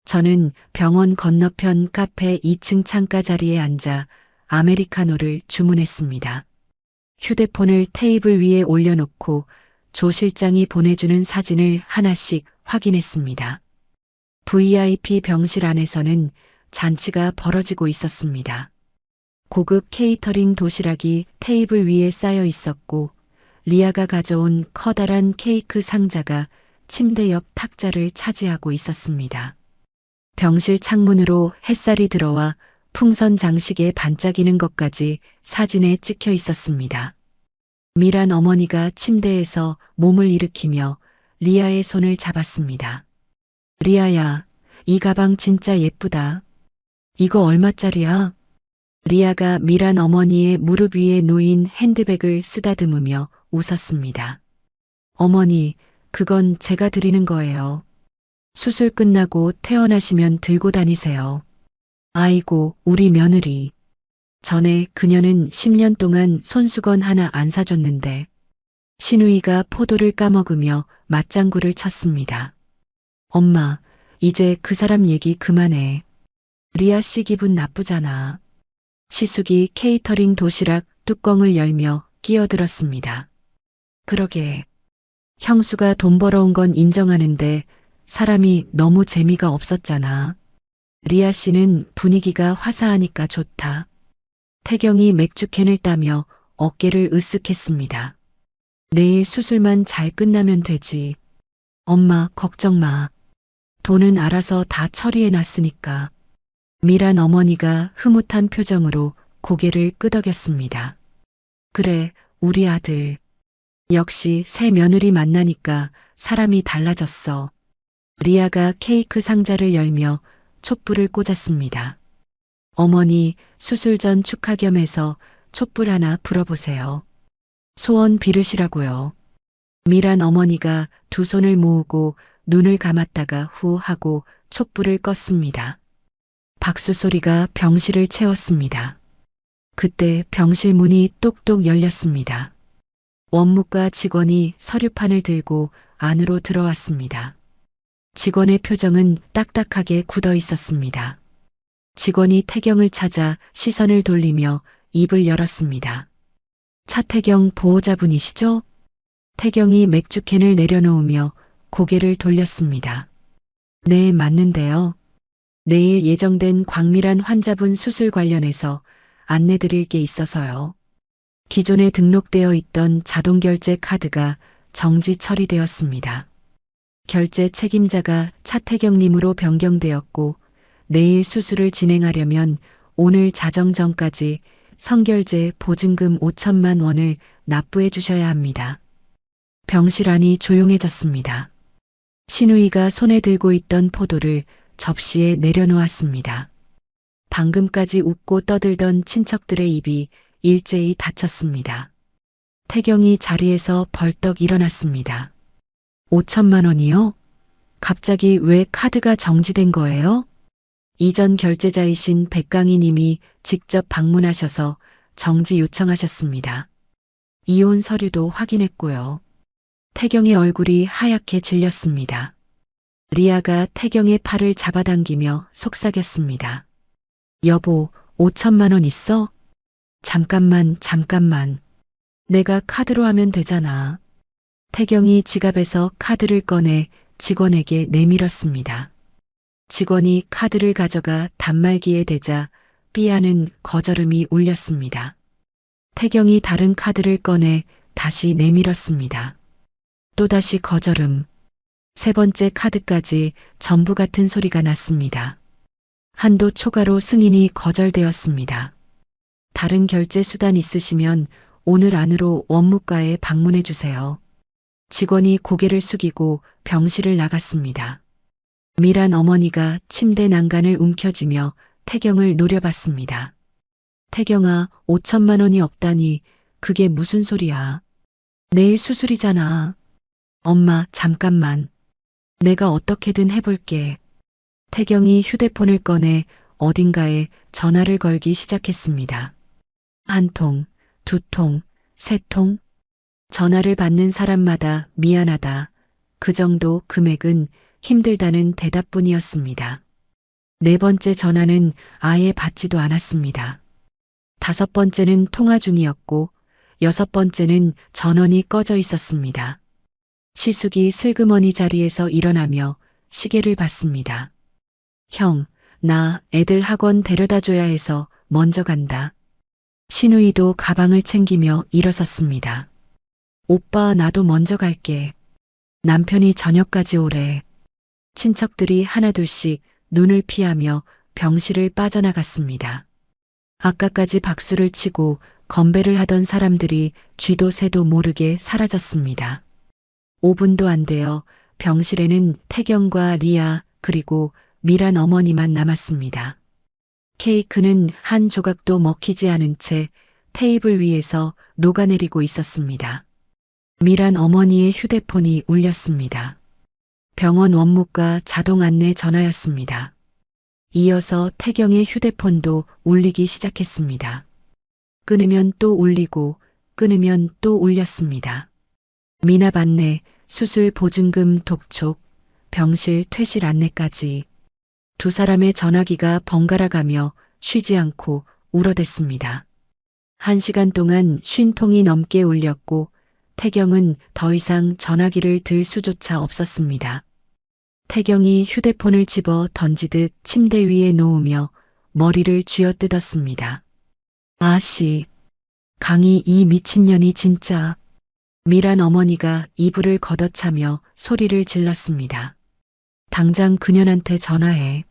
저는 병원 건너편 카페 2층 창가 자리에 앉아 아메리카노를 주문했습니다. 휴대폰을 테이블 위에 올려놓고 조 실장이 보내주는 사진을 하나씩 확인했습니다. VIP 병실 안에서는 잔치가 벌어지고 있었습니다. 고급 케이터링 도시락이 테이블 위에 쌓여 있었고 리아가 가져온 커다란 케이크 상자가 침대 옆 탁자를 차지하고 있었습니다. 병실 창문으로 햇살이 들어와 풍선 장식에 반짝이는 것까지 사진에 찍혀 있었습니다. 미란 어머니가 침대에서 몸을 일으키며 리아의 손을 잡았습니다. 리아야, 이 가방 진짜 예쁘다. 이거 얼마짜리야? 리아가 미란 어머니의 무릎 위에 놓인 핸드백을 쓰다듬으며 웃었습니다. 어머니, 그건 제가 드리는 거예요. 수술 끝나고 퇴원하시면 들고 다니세요. 아이고, 우리 며느리. 전에 그녀는 10년 동안 손수건 하나 안 사줬는데 신우이가 포도를 까먹으며 맞장구를 쳤습니다. 엄마, 이제 그 사람 얘기 그만해. 리아 씨 기분 나쁘잖아. 시숙이 케이터링 도시락 뚜껑을 열며 끼어들었습니다. 그러게. 형수가 돈 벌어온 건 인정하는데 사람이 너무 재미가 없었잖아. 리아 씨는 분위기가 화사하니까 좋다. 태경이 맥주캔을 따며 어깨를 으쓱했습니다. 내일 수술만 잘 끝나면 되지. 엄마, 걱정 마. 돈은 알아서 다 처리해 놨으니까. 미란 어머니가 흐뭇한 표정으로 고개를 끄덕였습니다. 그래, 우리 아들. 역시 새 며느리 만나니까 사람이 달라졌어. 리아가 케이크 상자를 열며 촛불을 꽂았습니다. 어머니, 수술 전 축하 겸해서 촛불 하나 불어보세요. 소원 비르시라고요. 미란 어머니가 두 손을 모으고 눈을 감았다가 후 하고 촛불을 껐습니다. 박수 소리가 병실을 채웠습니다. 그때 병실 문이 똑똑 열렸습니다. 원무과 직원이 서류판을 들고 안으로 들어왔습니다. 직원의 표정은 딱딱하게 굳어 있었습니다. 직원이 태경을 찾아 시선을 돌리며 입을 열었습니다. 차태경 보호자분이시죠? 태경이 맥주캔을 내려놓으며 고개를 돌렸습니다. 네, 맞는데요. 내일 예정된 광밀한 환자분 수술 관련해서 안내드릴 게 있어서요. 기존에 등록되어 있던 자동결제 카드가 정지 처리되었습니다. 결제 책임자가 차태경님으로 변경되었고 내일 수술을 진행하려면 오늘 자정 전까지 선결제 보증금 5천만 원을 납부해 주셔야 합니다. 병실 안이 조용해졌습니다. 신우이가 손에 들고 있던 포도를 접시에 내려놓았습니다. 방금까지 웃고 떠들던 친척들의 입이 일제히 닫혔습니다. 태경이 자리에서 벌떡 일어났습니다. 5천만 원이요? 갑자기 왜 카드가 정지된 거예요? 이전 결제자이신 백강희 님이 직접 방문하셔서 정지 요청하셨습니다. 이혼 서류도 확인했고요. 태경의 얼굴이 하얗게 질렸습니다. 리아가 태경의 팔을 잡아당기며 속삭였습니다. 여보, 5천만 원 있어? 잠깐만. 내가 카드로 하면 되잖아. 태경이 지갑에서 카드를 꺼내 직원에게 내밀었습니다. 직원이 카드를 가져가 단말기에 대자 삐하는 거절음이 울렸습니다. 태경이 다른 카드를 꺼내 다시 내밀었습니다. 또다시 거절음. 세 번째 카드까지 전부 같은 소리가 났습니다. 한도 초과로 승인이 거절되었습니다. 다른 결제 수단 있으시면 오늘 안으로 원무과에 방문해 주세요. 직원이 고개를 숙이고 병실을 나갔습니다. 미란 어머니가 침대 난간을 움켜쥐며 태경을 노려봤습니다. 태경아, 5천만 원이 없다니 그게 무슨 소리야. 내일 수술이잖아. 엄마, 잠깐만. 내가 어떻게든 해볼게. 태경이 휴대폰을 꺼내 어딘가에 전화를 걸기 시작했습니다. 한 통, 두 통, 세 통. 전화를 받는 사람마다 미안하다. 그 정도 금액은 힘들다는 대답뿐이었습니다. 네 번째 전화는 아예 받지도 않았습니다. 다섯 번째는 통화 중이었고, 여섯 번째는 전원이 꺼져 있었습니다. 시숙이 슬그머니 자리에서 일어나며 시계를 봤습니다. 형, 나 애들 학원 데려다 줘야 해서 먼저 간다. 신우이도 가방을 챙기며 일어섰습니다. 오빠, 나도 먼저 갈게. 남편이 저녁까지 오래. 친척들이 하나둘씩 눈을 피하며 병실을 빠져나갔습니다. 아까까지 박수를 치고 건배를 하던 사람들이 쥐도 새도 모르게 사라졌습니다. 5분도 안 되어 병실에는 태경과 리아 그리고 미란 어머니만 남았습니다. 케이크는 한 조각도 먹히지 않은 채 테이블 위에서 녹아내리고 있었습니다. 미란 어머니의 휴대폰이 울렸습니다. 병원 원무과 자동 안내 전화였습니다. 이어서 태경의 휴대폰도 울리기 시작했습니다. 끊으면 또 울리고 끊으면 또 울렸습니다. 미납 안내, 수술 보증금 독촉, 병실 퇴실 안내까지 두 사람의 전화기가 번갈아가며 쉬지 않고 울어댔습니다. 1시간 동안 50통이 넘게 울렸고 태경은 더 이상 전화기를 들 수조차 없었습니다. 태경이 휴대폰을 집어 던지듯 침대 위에 놓으며 머리를 쥐어뜯었습니다. 아씨, 강희 이 미친년이 진짜. 미란 어머니가 이불을 걷어차며 소리를 질렀습니다. 당장 그년한테 전화해.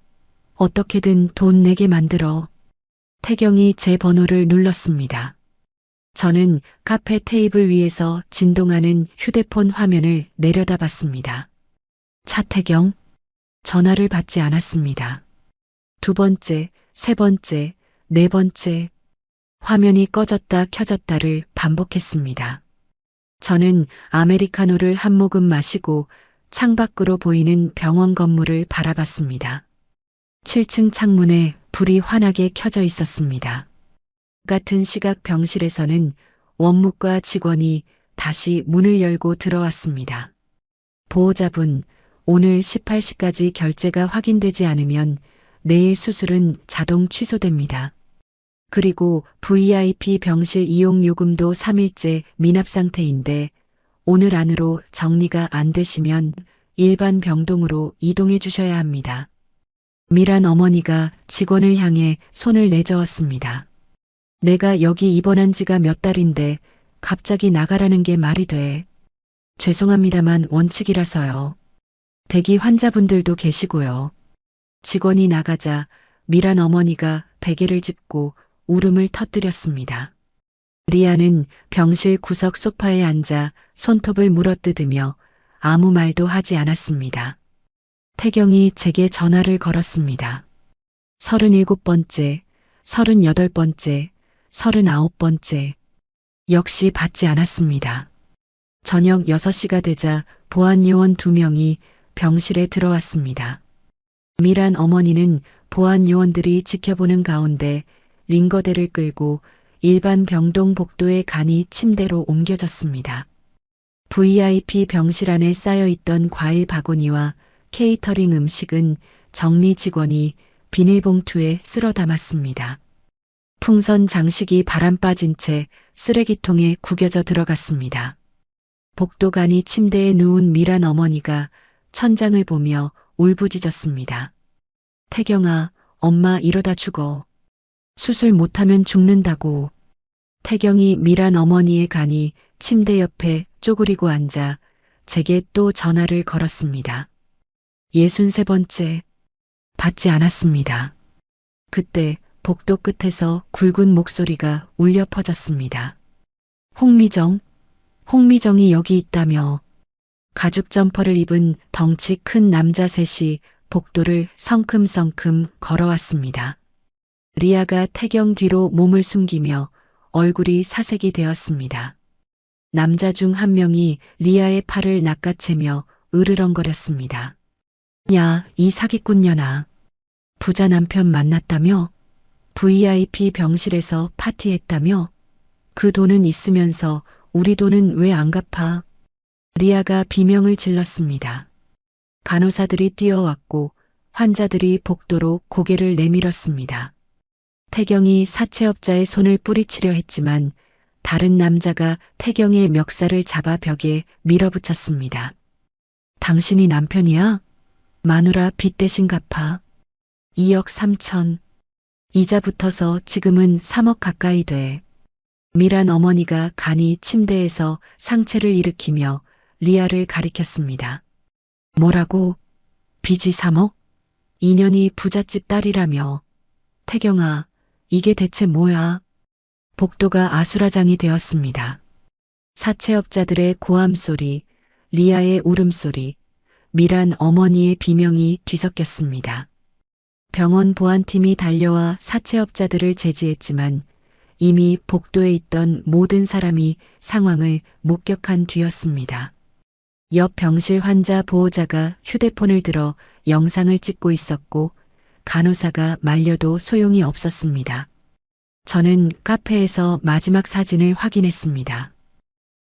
어떻게든 돈 내게 만들어. 태경이 제 번호를 눌렀습니다. 저는 카페 테이블 위에서 진동하는 휴대폰 화면을 내려다봤습니다. 차태경? 전화를 받지 않았습니다. 두 번째, 세 번째, 네 번째. 화면이 꺼졌다 켜졌다를 반복했습니다. 저는 아메리카노를 한 모금 마시고 창밖으로 보이는 병원 건물을 바라봤습니다. 7층 창문에 불이 환하게 켜져 있었습니다. 같은 시각 병실에서는 원무과 직원이 다시 문을 열고 들어왔습니다. 보호자분, 오늘 18시까지 결제가 확인되지 않으면 내일 수술은 자동 취소됩니다. 그리고 VIP 병실 이용 요금도 3일째 미납 상태인데 오늘 안으로 정리가 안 되시면 일반 병동으로 이동해 주셔야 합니다. 미란 어머니가 직원을 향해 손을 내저었습니다. 내가 여기 입원한 지가 몇 달인데 갑자기 나가라는 게 말이 돼. 죄송합니다만 원칙이라서요. 대기 환자분들도 계시고요. 직원이 나가자 미란 어머니가 베개를 짚고 울음을 터뜨렸습니다. 리아는 병실 구석 소파에 앉아 손톱을 물어뜯으며 아무 말도 하지 않았습니다. 태경이 제게 전화를 걸었습니다. 37번째, 38번째, 39번째. 역시 받지 않았습니다. 저녁 6시가 되자 보안요원 2명이 병실에 들어왔습니다. 미란 어머니는 보안요원들이 지켜보는 가운데 링거대를 끌고 일반 병동 복도의 간이 침대로 옮겨졌습니다. VIP 병실 안에 쌓여있던 과일 바구니와 케이터링 음식은 정리 직원이 비닐봉투에 쓸어 담았습니다. 풍선 장식이 바람 빠진 채 쓰레기통에 구겨져 들어갔습니다. 복도간이 침대에 누운 미란 어머니가 천장을 보며 울부짖었습니다. 태경아, 엄마 이러다 죽어. 수술 못하면 죽는다고. 태경이 미란 어머니의 간이 침대 옆에 쪼그리고 앉아 제게 또 전화를 걸었습니다. 63번째. 받지 않았습니다. 그때 복도 끝에서 굵은 목소리가 울려 퍼졌습니다. 홍미정이 여기 있다며. 가죽 점퍼를 입은 덩치 큰 남자 셋이 복도를 성큼성큼 걸어왔습니다. 리아가 태경 뒤로 몸을 숨기며 얼굴이 사색이 되었습니다. 남자 중 한 명이 리아의 팔을 낚아채며 으르렁거렸습니다. 야, 이 사기꾼년아. 부자 남편 만났다며? VIP 병실에서 파티했다며? 그 돈은 있으면서 우리 돈은 왜 안 갚아? 리아가 비명을 질렀습니다. 간호사들이 뛰어왔고 환자들이 복도로 고개를 내밀었습니다. 태경이 사채업자의 손을 뿌리치려 했지만 다른 남자가 태경의 멱살을 잡아 벽에 밀어붙였습니다. 당신이 남편이야? 마누라 빚 대신 갚아. 2억 3천. 이자 붙어서 지금은 3억 가까이 돼. 미란 어머니가 간이 침대에서 상체를 일으키며 리아를 가리켰습니다. 뭐라고? 빚이 3억? 2년이 부잣집 딸이라며. 태경아, 이게 대체 뭐야? 복도가 아수라장이 되었습니다. 사채업자들의 고함 소리, 리아의 울음소리, 미란 어머니의 비명이 뒤섞였습니다. 병원 보안팀이 달려와 사채업자들을 제지했지만 이미 복도에 있던 모든 사람이 상황을 목격한 뒤였습니다. 옆 병실 환자 보호자가 휴대폰을 들어 영상을 찍고 있었고 간호사가 말려도 소용이 없었습니다. 저는 카페에서 마지막 사진을 확인했습니다.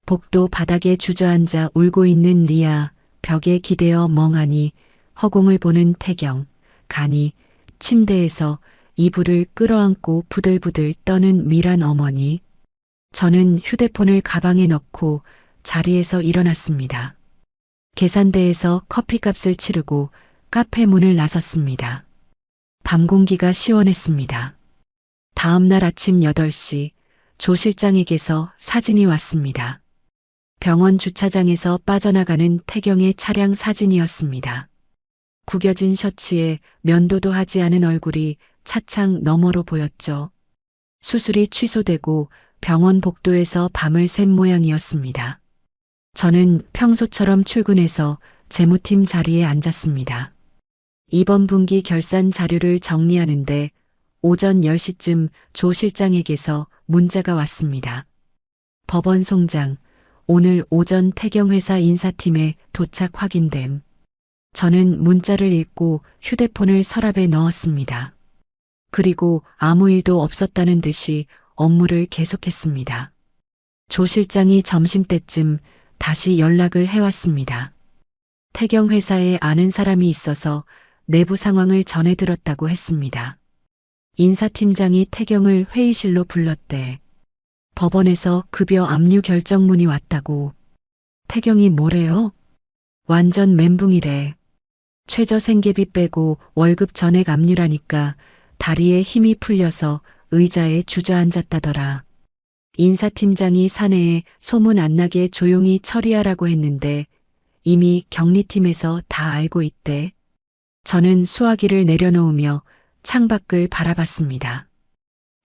복도 바닥에 주저앉아 울고 있는 리아, 벽에 기대어 멍하니 허공을 보는 태경, 간이 침대에서 이불을 끌어안고 부들부들 떠는 미란 어머니. 저는 휴대폰을 가방에 넣고 자리에서 일어났습니다. 계산대에서 커피값을 치르고 카페 문을 나섰습니다. 밤 공기가 시원했습니다. 다음 날 아침 8시 조 실장에게서 사진이 왔습니다. 병원 주차장에서 빠져나가는 태경의 차량 사진이었습니다. 구겨진 셔츠에 면도도 하지 않은 얼굴이 차창 너머로 보였죠. 수술이 취소되고 병원 복도에서 밤을 샌 모양이었습니다. 저는 평소처럼 출근해서 재무팀 자리에 앉았습니다. 이번 분기 결산 자료를 정리하는데 오전 10시쯤 조 실장에게서 문자가 왔습니다. 법원 송장, 오늘 오전 태경 회사 인사팀에 도착 확인됨. 저는 문자를 읽고 휴대폰을 서랍에 넣었습니다. 그리고 아무 일도 없었다는 듯이 업무를 계속했습니다. 조 실장이 점심때쯤 다시 연락을 해왔습니다. 태경 회사에 아는 사람이 있어서 내부 상황을 전해들었다고 했습니다. 인사팀장이 태경을 회의실로 불렀대. 법원에서 급여 압류 결정문이 왔다고. 태경이 뭐래요? 완전 멘붕이래. 최저 생계비 빼고 월급 전액 압류라니까 다리에 힘이 풀려서 의자에 주저앉았다더라. 인사팀장이 사내에 소문 안 나게 조용히 처리하라고 했는데 이미 격리팀에서 다 알고 있대. 저는 수화기를 내려놓으며 창밖을 바라봤습니다.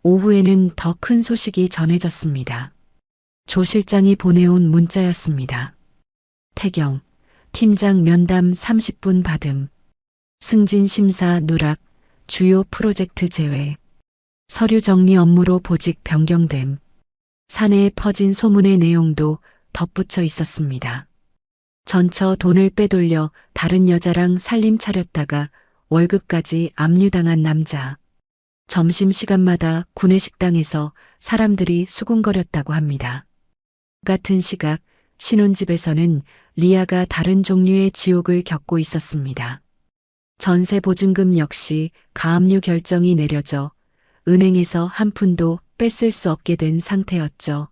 오후에는 더 큰 소식이 전해졌습니다. 조 실장이 보내온 문자였습니다. 태경, 팀장 면담 30분 받음. 승진 심사 누락, 주요 프로젝트 제외. 서류 정리 업무로 보직 변경됨. 사내에 퍼진 소문의 내용도 덧붙여 있었습니다. 전처 돈을 빼돌려 다른 여자랑 살림 차렸다가 월급까지 압류당한 남자. 점심시간마다 구내식당에서 사람들이 수군거렸다고 합니다. 같은 시각 신혼집에서는 리아가 다른 종류의 지옥을 겪고 있었습니다. 전세 보증금 역시 가압류 결정이 내려져 은행에서 한 푼도 뺐을 수 없게 된 상태였죠.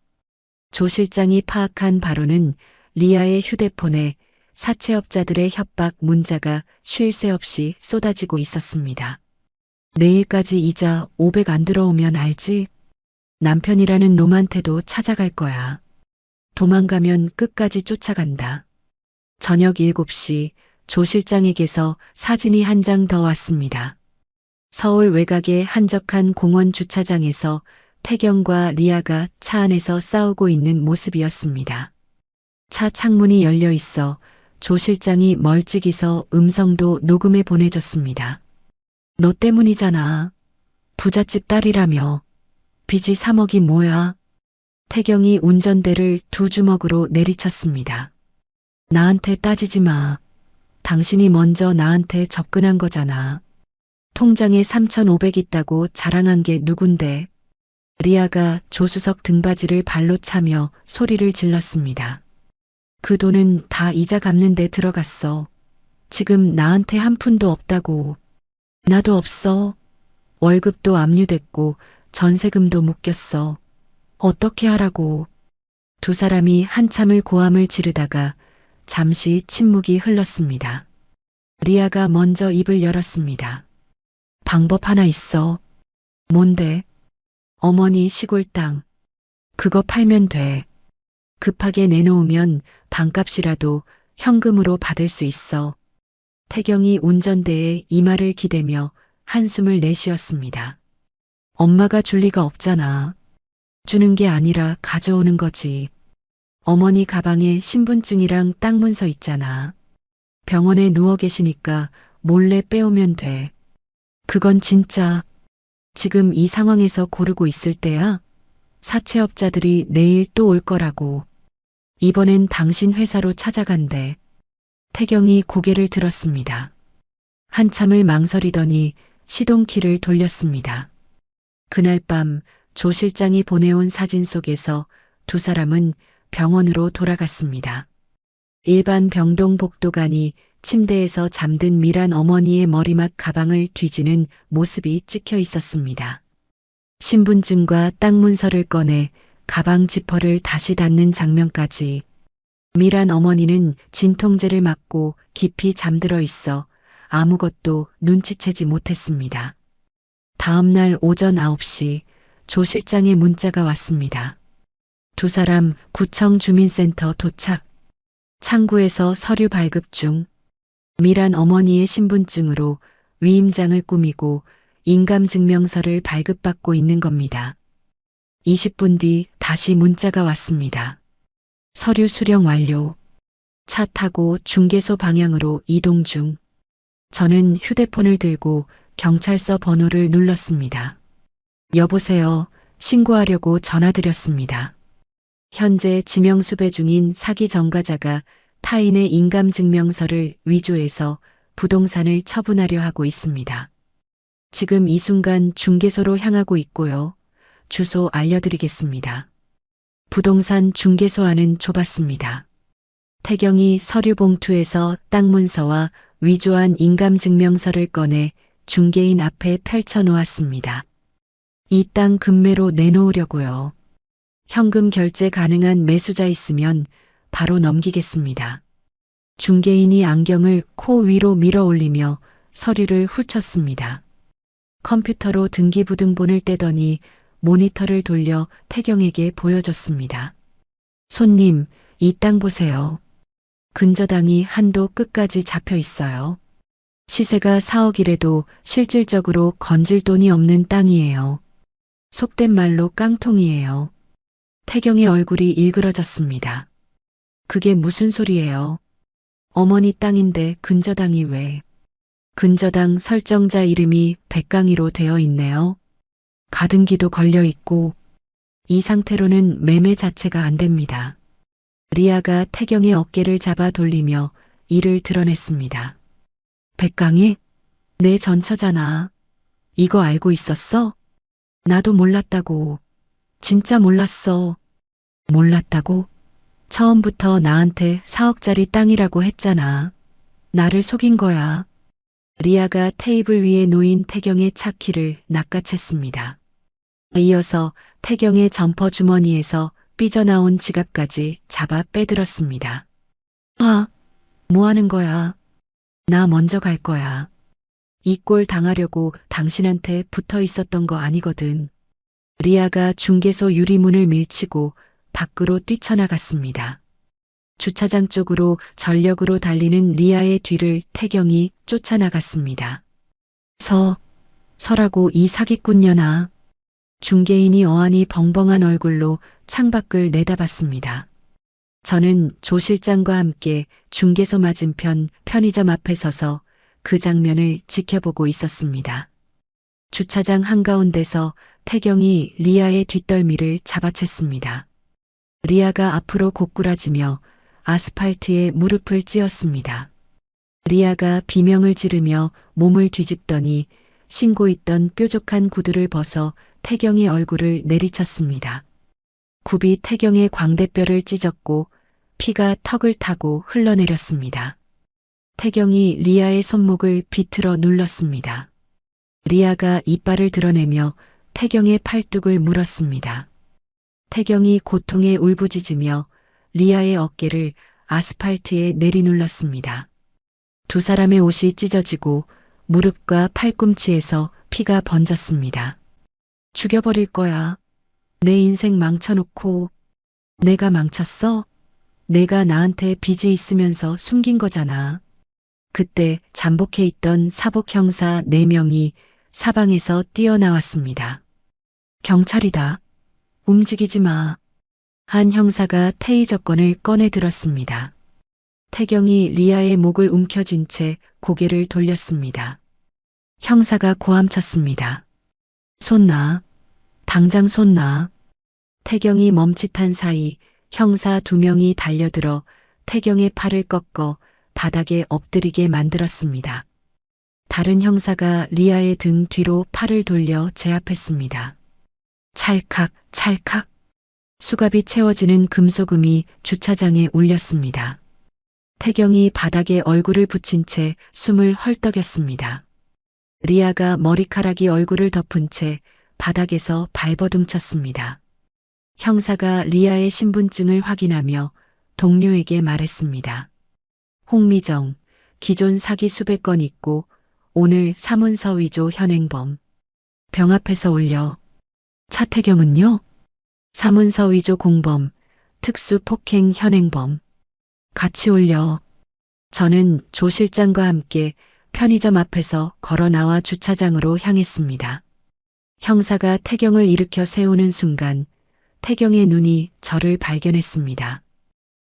조 실장이 파악한 바로는 리아의 휴대폰에 사채업자들의 협박 문자가 쉴 새 없이 쏟아지고 있었습니다. 내일까지 이자 500 안 들어오면 알지? 남편이라는 놈한테도 찾아갈 거야. 도망가면 끝까지 쫓아간다. 저녁 7시 조 실장에게서 사진이 한 장 더 왔습니다. 서울 외곽의 한적한 공원 주차장에서 태경과 리아가 차 안에서 싸우고 있는 모습이었습니다. 차 창문이 열려 있어 조 실장이 멀찍이서 음성도 녹음해 보내줬습니다. 너 때문이잖아. 부잣집 딸이라며. 빚이 3억이 뭐야. 태경이 운전대를 두 주먹으로 내리쳤습니다. 나한테 따지지 마. 당신이 먼저 나한테 접근한 거잖아. 통장에 3,500 있다고 자랑한 게 누군데? 리아가 조수석 등받이를 발로 차며 소리를 질렀습니다. 그 돈은 다 이자 갚는 데 들어갔어. 지금 나한테 한 푼도 없다고. 나도 없어. 월급도 압류됐고 전세금도 묶였어. 어떻게 하라고. 두 사람이 한참을 고함을 지르다가 잠시 침묵이 흘렀습니다. 리아가 먼저 입을 열었습니다. 방법 하나 있어. 뭔데? 어머니 시골 땅. 그거 팔면 돼. 급하게 내놓으면 반값이라도 현금으로 받을 수 있어. 태경이 운전대에 이마를 기대며 한숨을 내쉬었습니다. 엄마가 줄 리가 없잖아. 주는 게 아니라 가져오는 거지. 어머니 가방에 신분증이랑 땅 문서 있잖아. 병원에 누워 계시니까 몰래 빼오면 돼. 그건 진짜 지금 이 상황에서 고르고 있을 때야. 사채업자들이 내일 또 올 거라고. 이번엔 당신 회사로 찾아간대. 태경이 고개를 들었습니다. 한참을 망설이더니 시동키를 돌렸습니다. 그날 밤 조 실장이 보내온 사진 속에서 두 사람은 병원으로 돌아갔습니다. 일반 병동 복도간이 침대에서 잠든 미란 어머니의 머리맡 가방을 뒤지는 모습이 찍혀 있었습니다. 신분증과 땅 문서를 꺼내 가방 지퍼를 다시 닫는 장면까지. 미란 어머니는 진통제를 맞고 깊이 잠들어 있어 아무것도 눈치채지 못했습니다. 다음 날 오전 9시 조 실장의 문자가 왔습니다. 두 사람 구청 주민센터 도착. 창구에서 서류 발급 중. 미란 어머니의 신분증으로 위임장을 꾸미고 인감증명서를 발급받고 있는 겁니다. 20분 뒤 다시 문자가 왔습니다. 서류 수령 완료. 차 타고 중개소 방향으로 이동 중. 저는 휴대폰을 들고 경찰서 번호를 눌렀습니다. 여보세요. 신고하려고 전화드렸습니다. 현재 지명수배 중인 사기 전과자가 타인의 인감증명서를 위조해서 부동산을 처분하려 하고 있습니다. 지금 이 순간 중개소로 향하고 있고요. 주소 알려드리겠습니다. 부동산 중개소 안은 좁았습니다. 태경이 서류 봉투에서 땅 문서와 위조한 인감증명서를 꺼내 중개인 앞에 펼쳐놓았습니다. 이 땅 금매로 내놓으려고요. 현금 결제 가능한 매수자 있으면 바로 넘기겠습니다. 중개인이 안경을 코 위로 밀어 올리며 서류를 훑었습니다. 컴퓨터로 등기부등본을 떼더니 모니터를 돌려 태경에게 보여줬습니다. 손님, 이 땅 보세요. 근저당이 한도 끝까지 잡혀 있어요. 시세가 4억이래도 실질적으로 건질 돈이 없는 땅이에요. 속된 말로 깡통이에요. 태경의 얼굴이 일그러졌습니다. 그게 무슨 소리예요? 어머니 땅인데 근저당이 왜? 근저당 설정자 이름이 백강희로 되어 있네요. 가등기도 걸려 있고 이 상태로는 매매 자체가 안 됩니다. 리아가 태경의 어깨를 잡아 돌리며 이를 드러냈습니다. 백강희? 내 전처잖아. 이거 알고 있었어? 나도 몰랐다고. 진짜 몰랐어. 몰랐다고? 처음부터 나한테 4억짜리 땅이라고 했잖아. 나를 속인 거야. 리아가 테이블 위에 놓인 태경의 차키를 낚아챘습니다. 이어서 태경의 점퍼 주머니에서 삐져나온 지갑까지 잡아 빼들었습니다. 아, 뭐 하는 거야? 나 먼저 갈 거야. 이 꼴 당하려고 당신한테 붙어 있었던 거 아니거든. 리아가 중개소 유리문을 밀치고 밖으로 뛰쳐나갔습니다. 주차장 쪽으로 전력으로 달리는 리아의 뒤를 태경이 쫓아나갔습니다. 서라고 이 사기꾼년아. 중개인이 어안이 벙벙한 얼굴로 창밖을 내다봤습니다. 저는 조 실장과 함께 중개소 맞은편 편의점 앞에 서서 그 장면을 지켜보고 있었습니다. 주차장 한가운데서 태경이 리아의 뒷덜미를 잡아챘습니다. 리아가 앞으로 고꾸라지며 아스팔트에 무릎을 찧었습니다. 리아가 비명을 지르며 몸을 뒤집더니 신고 있던 뾰족한 구두를 벗어 태경의 얼굴을 내리쳤습니다. 굽이 태경의 광대뼈를 찢었고 피가 턱을 타고 흘러내렸습니다. 태경이 리아의 손목을 비틀어 눌렀습니다. 리아가 이빨을 드러내며 태경의 팔뚝을 물었습니다. 태경이 고통에 울부짖으며 리아의 어깨를 아스팔트에 내리눌렀습니다. 두 사람의 옷이 찢어지고 무릎과 팔꿈치에서 피가 번졌습니다. 죽여버릴 거야. 내 인생 망쳐놓고. 내가 망쳤어? 내가 나한테 빚이 있으면서 숨긴 거잖아. 그때 잠복해 있던 사복 형사 4명이 사방에서 뛰어나왔습니다. 경찰이다. 움직이지 마. 한 형사가 테이저건을 꺼내 들었습니다. 태경이 리아의 목을 움켜쥔 채 고개를 돌렸습니다. 형사가 고함쳤습니다. 손 놔. 당장 손 놔. 태경이 멈칫한 사이 형사 2명이 달려들어 태경의 팔을 꺾어 바닥에 엎드리게 만들었습니다. 다른 형사가 리아의 등 뒤로 팔을 돌려 제압했습니다. 찰칵, 찰칵. 수갑이 채워지는 금속음이 주차장에 울렸습니다. 태경이 바닥에 얼굴을 붙인 채 숨을 헐떡였습니다. 리아가 머리카락이 얼굴을 덮은 채 바닥에서 발버둥쳤습니다. 형사가 리아의 신분증을 확인하며 동료에게 말했습니다. 홍미정, 기존 사기 수백 건 있고 오늘 사문서 위조 현행범. 병 앞에서 올려. 차태경은요? 사문서 위조 공범, 특수 폭행 현행범. 같이 올려. 저는 조 실장과 함께 편의점 앞에서 걸어 나와 주차장으로 향했습니다. 형사가 태경을 일으켜 세우는 순간 태경의 눈이 저를 발견했습니다.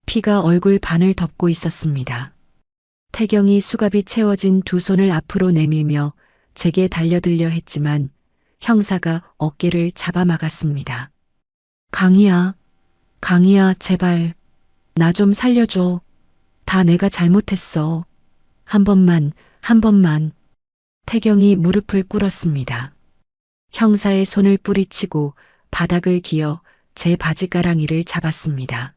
피가 얼굴 반을 덮고 있었습니다. 태경이 수갑이 채워진 두 손을 앞으로 내밀며 제게 달려들려 했지만 형사가 어깨를 잡아막았습니다. 강희야, 강희야, 제발. 나 좀 살려줘. 다 내가 잘못했어. 한 번만, 한 번만. 태경이 무릎을 꿇었습니다. 형사의 손을 뿌리치고 바닥을 기어 제 바지가랑이를 잡았습니다.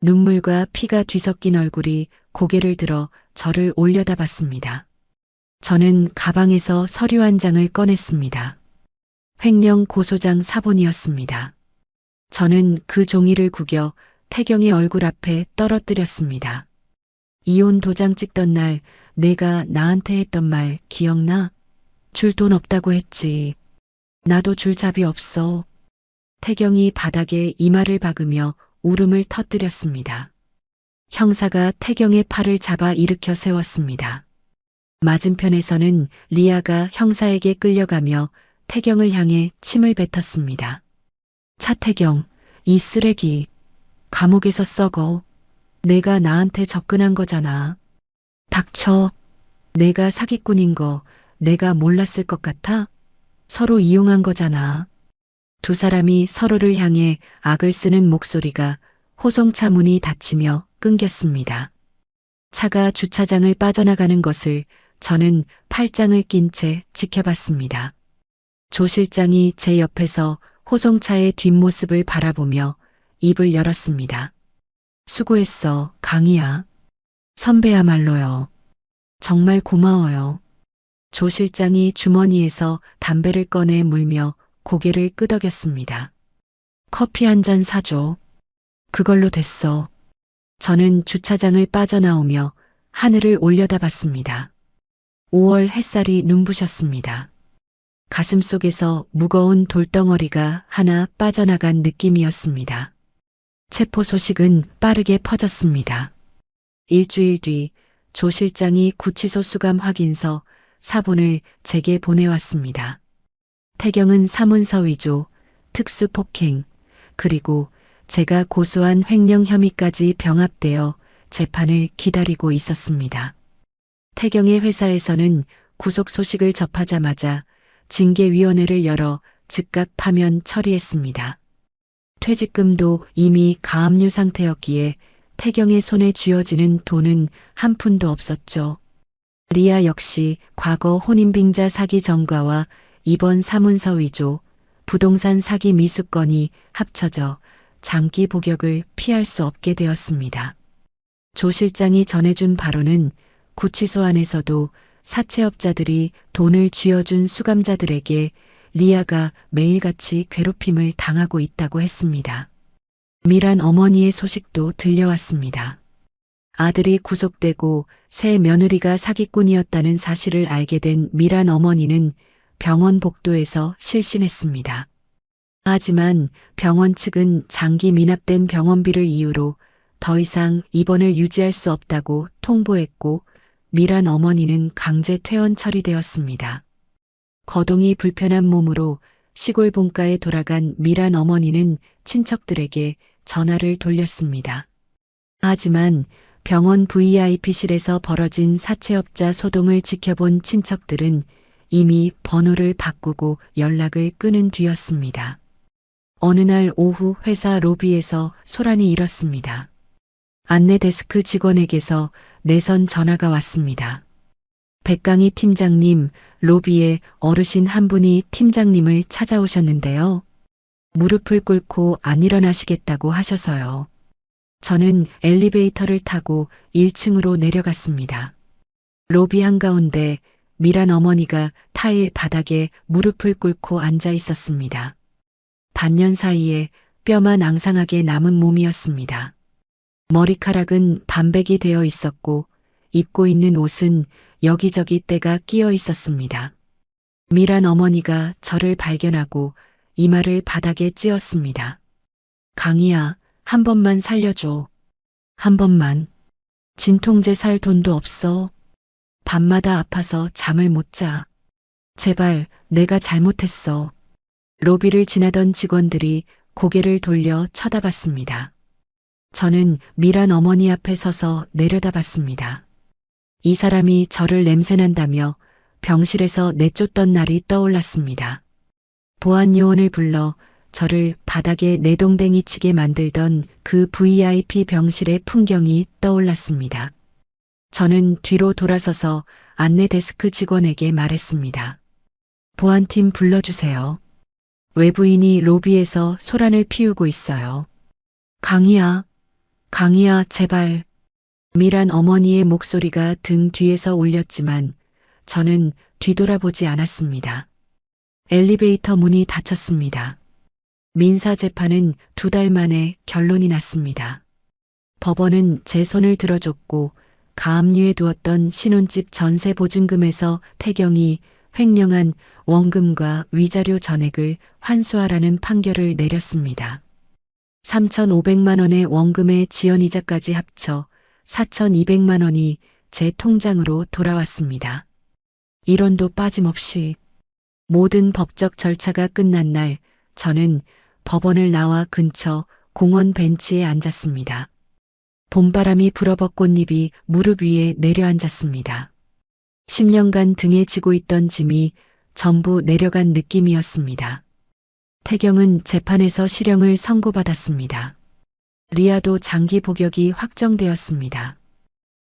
눈물과 피가 뒤섞인 얼굴이 고개를 들어 저를 올려다봤습니다. 저는 가방에서 서류 한 장을 꺼냈습니다. 횡령 고소장 사본이었습니다. 저는 그 종이를 구겨 태경의 얼굴 앞에 떨어뜨렸습니다. 이혼 도장 찍던 날 내가 나한테 했던 말 기억나? 줄 돈 없다고 했지. 나도 줄 잡이 없어. 태경이 바닥에 이마를 박으며 울음을 터뜨렸습니다. 형사가 태경의 팔을 잡아 일으켜 세웠습니다. 맞은편에서는 리아가 형사에게 끌려가며 태경을 향해 침을 뱉었습니다. 차태경, 이 쓰레기. 감옥에서 썩어. 내가 나한테 접근한 거잖아. 닥쳐. 내가 사기꾼인 거 내가 몰랐을 것 같아? 서로 이용한 거잖아. 두 사람이 서로를 향해 악을 쓰는 목소리가 호송차 문이 닫히며 끊겼습니다. 차가 주차장을 빠져나가는 것을 저는 팔짱을 낀 채 지켜봤습니다. 조 실장이 제 옆에서 호송차의 뒷모습을 바라보며 입을 열었습니다. 수고했어, 강희야. 선배야말로요. 정말 고마워요. 조 실장이 주머니에서 담배를 꺼내 물며 고개를 끄덕였습니다. 커피 한 잔 사줘. 그걸로 됐어. 저는 주차장을 빠져나오며 하늘을 올려다봤습니다. 5월 햇살이 눈부셨습니다. 가슴속에서 무거운 돌덩어리가 하나 빠져나간 느낌이었습니다. 체포 소식은 빠르게 퍼졌습니다. 일주일 뒤 조 실장이 구치소 수감 확인서 사본을 제게 보내왔습니다. 태경은 사문서 위조, 특수폭행, 그리고 제가 고소한 횡령 혐의까지 병합되어 재판을 기다리고 있었습니다. 태경의 회사에서는 구속 소식을 접하자마자 징계위원회를 열어 즉각 파면 처리했습니다. 퇴직금도 이미 가압류 상태였기에 태경의 손에 쥐어지는 돈은 한 푼도 없었죠. 리아 역시 과거 혼인빙자 사기 전과와 이번 사문서 위조, 부동산 사기 미수건이 합쳐져 장기 복역을 피할 수 없게 되었습니다. 조 실장이 전해준 바로는 구치소 안에서도 사채업자들이 돈을 쥐어준 수감자들에게 리아가 매일같이 괴롭힘을 당하고 있다고 했습니다. 미란 어머니의 소식도 들려왔습니다. 아들이 구속되고 새 며느리가 사기꾼이었다는 사실을 알게 된 미란 어머니는 병원 복도에서 실신했습니다. 하지만 병원 측은 장기 미납된 병원비를 이유로 더 이상 입원을 유지할 수 없다고 통보했고 미란 어머니는 강제 퇴원 처리되었습니다. 거동이 불편한 몸으로 시골 본가에 돌아간 미란 어머니는 친척들에게 전화를 돌렸습니다. 하지만 병원 VIP실에서 벌어진 사채업자 소동을 지켜본 친척들은 이미 번호를 바꾸고 연락을 끊은 뒤였습니다. 어느 날 오후 회사 로비에서 소란이 일었습니다. 안내 데스크 직원에게서 내선 전화가 왔습니다. 백강희 팀장님, 로비에 어르신 한 분이 팀장님을 찾아오셨는데요. 무릎을 꿇고 안 일어나시겠다고 하셔서요. 저는 엘리베이터를 타고 1층으로 내려갔습니다. 로비 한가운데 미란 어머니가 타일 바닥에 무릎을 꿇고 앉아 있었습니다. 반년 사이에 뼈만 앙상하게 남은 몸이었습니다. 머리카락은 반백이 되어 있었고 입고 있는 옷은 여기저기 때가 끼어 있었습니다. 미란 어머니가 저를 발견하고 이마를 바닥에 찧었습니다. 강희야, 한 번만 살려줘. 한 번만. 진통제 살 돈도 없어. 밤마다 아파서 잠을 못 자. 제발, 내가 잘못했어. 로비를 지나던 직원들이 고개를 돌려 쳐다봤습니다. 저는 미란 어머니 앞에 서서 내려다봤습니다. 이 사람이 저를 냄새난다며 병실에서 내쫓던 날이 떠올랐습니다. 보안 요원을 불러 저를 바닥에 내동댕이 치게 만들던 그 VIP 병실의 풍경이 떠올랐습니다. 저는 뒤로 돌아서서 안내 데스크 직원에게 말했습니다. 보안팀 불러주세요. 외부인이 로비에서 소란을 피우고 있어요. 강희야, 강희야, 제발. 미란 어머니의 목소리가 등 뒤에서 울렸지만 저는 뒤돌아보지 않았습니다. 엘리베이터 문이 닫혔습니다. 민사 재판은 2달 만에 결론이 났습니다. 법원은 제 손을 들어줬고 가압류에 두었던 신혼집 전세 보증금에서 태경이 횡령한 원금과 위자료 전액을 환수하라는 판결을 내렸습니다. 3,500만 원의 원금의 지연이자까지 합쳐 4,200만 원이 제 통장으로 돌아왔습니다. 1원도 빠짐없이. 모든 법적 절차가 끝난 날 저는 법원을 나와 근처 공원 벤치에 앉았습니다. 봄바람이 불어버 꽃잎이 무릎 위에 내려앉았습니다. 10년간 등에 지고 있던 짐이 전부 내려간 느낌이었습니다. 태경은 재판에서 실형을 선고받았습니다. 리아도 장기 복역이 확정되었습니다.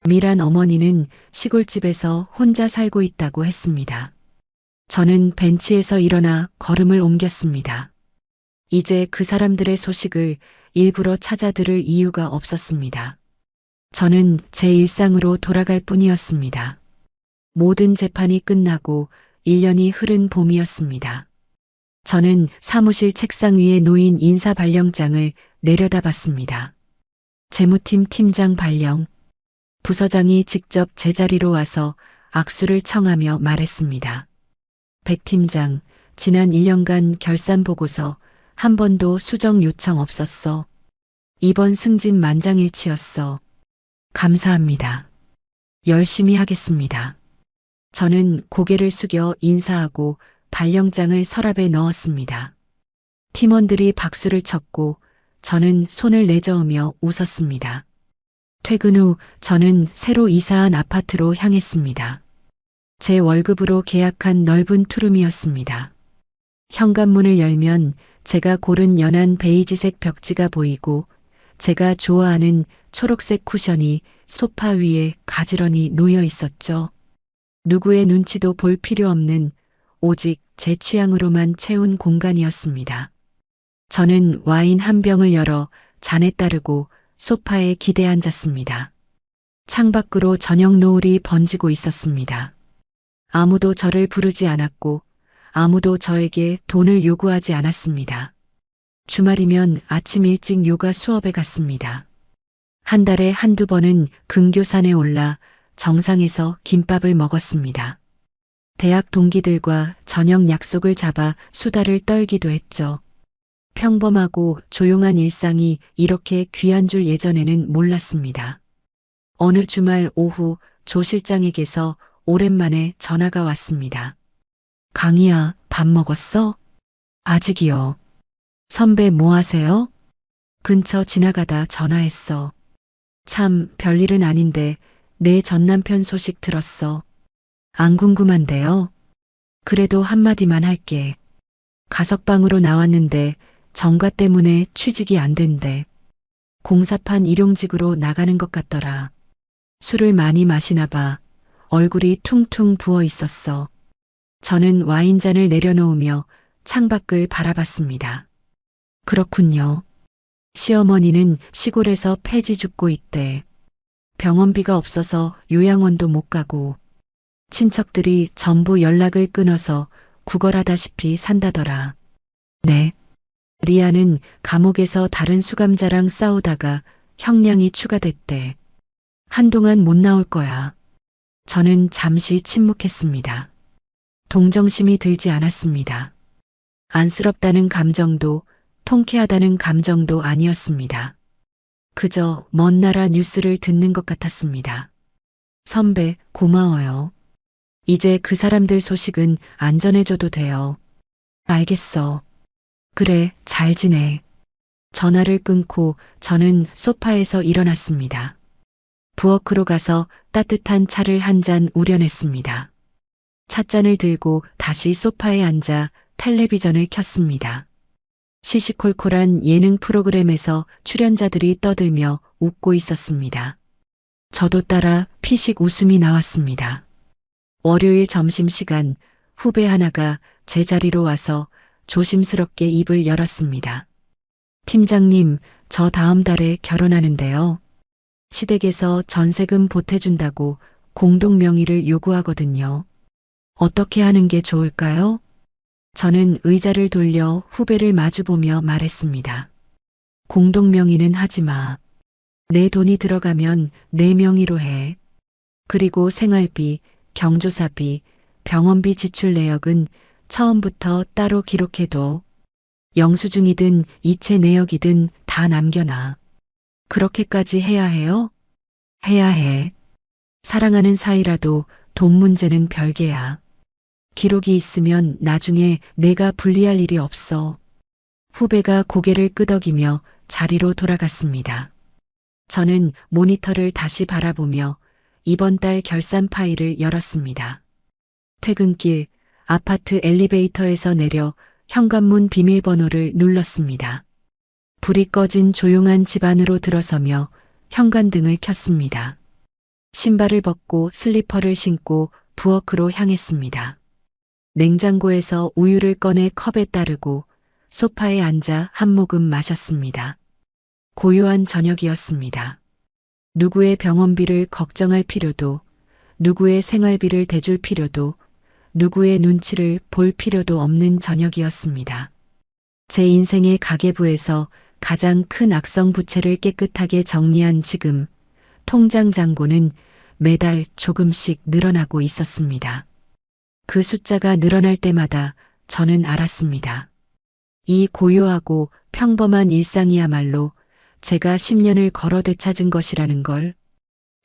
미란 어머니는 시골집에서 혼자 살고 있다고 했습니다. 저는 벤치에서 일어나 걸음을 옮겼습니다. 이제 그 사람들의 소식을 일부러 찾아 들을 이유가 없었습니다. 저는 제 일상으로 돌아갈 뿐이었습니다. 모든 재판이 끝나고 1년이 흐른 봄이었습니다. 저는 사무실 책상 위에 놓인 인사 발령장을 내려다봤습니다. 재무팀 팀장 발령. 부서장이 직접 제자리로 와서 악수를 청하며 말했습니다. 백 팀장, 지난 1년간 결산 보고서 한 번도 수정 요청 없었어. 이번 승진 만장일치였어. 감사합니다. 열심히 하겠습니다. 저는 고개를 숙여 인사하고 발령장을 서랍에 넣었습니다. 팀원들이 박수를 쳤고 저는 손을 내저으며 웃었습니다. 퇴근 후 저는 새로 이사한 아파트로 향했습니다. 제 월급으로 계약한 넓은 투룸이었습니다. 현관문을 열면 제가 고른 연한 베이지색 벽지가 보이고 제가 좋아하는 초록색 쿠션이 소파 위에 가지런히 놓여 있었죠. 누구의 눈치도 볼 필요 없는 오직 제 취향으로만 채운 공간이었습니다. 저는 와인 한 병을 열어 잔에 따르고 소파에 기대 앉았습니다. 창밖으로 저녁 노을이 번지고 있었습니다. 아무도 저를 부르지 않았고 아무도 저에게 돈을 요구하지 않았습니다. 주말이면 아침 일찍 요가 수업에 갔습니다. 한 달에 한두 번은 근교산에 올라 정상에서 김밥을 먹었습니다. 대학 동기들과 저녁 약속을 잡아 수다를 떨기도 했죠. 평범하고 조용한 일상이 이렇게 귀한 줄 예전에는 몰랐습니다. 어느 주말 오후 조 실장에게서 오랜만에 전화가 왔습니다. 강희야, 밥 먹었어? 아직이요. 선배 뭐 하세요? 근처 지나가다 전화했어. 참 별일은 아닌데 내 전남편 소식 들었어. 안 궁금한데요. 그래도 한마디만 할게. 가석방으로 나왔는데 정가 때문에 취직이 안 된대. 공사판 일용직으로 나가는 것 같더라. 술을 많이 마시나 봐. 얼굴이 퉁퉁 부어 있었어. 저는 와인잔을 내려놓으며 창밖을 바라봤습니다. 그렇군요. 시어머니는 시골에서 폐지 죽고 있대. 병원비가 없어서 요양원도 못 가고 친척들이 전부 연락을 끊어서 구걸하다시피 산다더라. 네. 리아는 감옥에서 다른 수감자랑 싸우다가 형량이 추가됐대. 한동안 못 나올 거야. 저는 잠시 침묵했습니다. 동정심이 들지 않았습니다. 안쓰럽다는 감정도 통쾌하다는 감정도 아니었습니다. 그저 먼 나라 뉴스를 듣는 것 같았습니다. 선배, 고마워요. 이제 그 사람들 소식은 안 전해줘도 돼요. 알겠어. 그래, 잘 지내. 전화를 끊고 저는 소파에서 일어났습니다. 부엌으로 가서 따뜻한 차를 한 잔 우려냈습니다. 찻잔을 들고 다시 소파에 앉아 텔레비전을 켰습니다. 시시콜콜한 예능 프로그램에서 출연자들이 떠들며 웃고 있었습니다. 저도 따라 피식 웃음이 나왔습니다. 월요일 점심시간 후배 하나가 제 자리로 와서 조심스럽게 입을 열었습니다. 팀장님, 저 다음 달에 결혼하는데요. 시댁에서 전세금 보태준다고 공동명의를 요구하거든요. 어떻게 하는 게 좋을까요? 저는 의자를 돌려 후배를 마주보며 말했습니다. 공동명의는 하지 마. 내 돈이 들어가면 내 명의로 해. 그리고 생활비, 경조사비, 병원비 지출 내역은 처음부터 따로 기록해둬. 영수증이든 이체 내역이든 다 남겨놔. 그렇게까지 해야 해요? 해야 해. 사랑하는 사이라도 돈 문제는 별개야. 기록이 있으면 나중에 내가 불리할 일이 없어. 후배가 고개를 끄덕이며 자리로 돌아갔습니다. 저는 모니터를 다시 바라보며 이번 달 결산 파일을 열었습니다. 퇴근길 아파트 엘리베이터에서 내려 현관문 비밀번호를 눌렀습니다. 불이 꺼진 조용한 집 안으로 들어서며 현관등을 켰습니다. 신발을 벗고 슬리퍼를 신고 부엌으로 향했습니다. 냉장고에서 우유를 꺼내 컵에 따르고 소파에 앉아 한 모금 마셨습니다. 고요한 저녁이었습니다. 누구의 병원비를 걱정할 필요도, 누구의 생활비를 대줄 필요도, 누구의 눈치를 볼 필요도 없는 저녁이었습니다. 제 인생의 가계부에서 가장 큰 악성 부채를 깨끗하게 정리한 지금, 통장 잔고는 매달 조금씩 늘어나고 있었습니다. 그 숫자가 늘어날 때마다 저는 알았습니다. 이 고요하고 평범한 일상이야말로 제가 10년을 걸어 되찾은 것이라는 걸.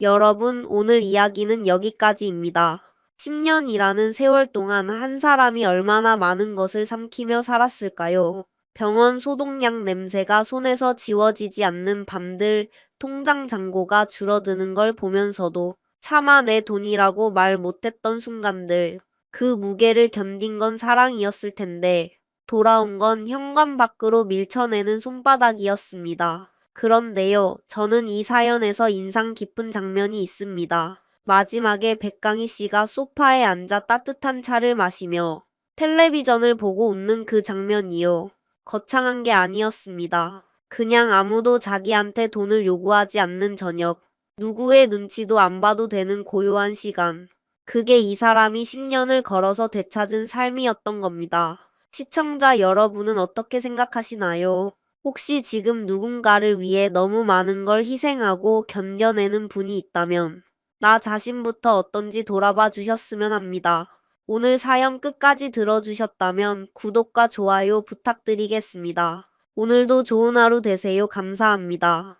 여러분, 오늘 이야기는 여기까지입니다. 10년이라는 세월 동안 한 사람이 얼마나 많은 것을 삼키며 살았을까요? 병원 소독약 냄새가 손에서 지워지지 않는 밤들, 통장 잔고가 줄어드는 걸 보면서도 차마 내 돈이라고 말 못했던 순간들, 그 무게를 견딘 건 사랑이었을 텐데, 돌아온 건 현관 밖으로 밀쳐내는 손바닥이었습니다. 그런데요, 저는 이 사연에서 인상 깊은 장면이 있습니다. 마지막에 백강희 씨가 소파에 앉아 따뜻한 차를 마시며 텔레비전을 보고 웃는 그 장면이요. 거창한 게 아니었습니다. 그냥 아무도 자기한테 돈을 요구하지 않는 저녁. 누구의 눈치도 안 봐도 되는 고요한 시간. 그게 이 사람이 10년을 걸어서 되찾은 삶이었던 겁니다. 시청자 여러분은 어떻게 생각하시나요? 혹시 지금 누군가를 위해 너무 많은 걸 희생하고 견뎌내는 분이 있다면 나 자신부터 어떤지 돌아봐 주셨으면 합니다. 오늘 사연 끝까지 들어주셨다면 구독과 좋아요 부탁드리겠습니다. 오늘도 좋은 하루 되세요. 감사합니다.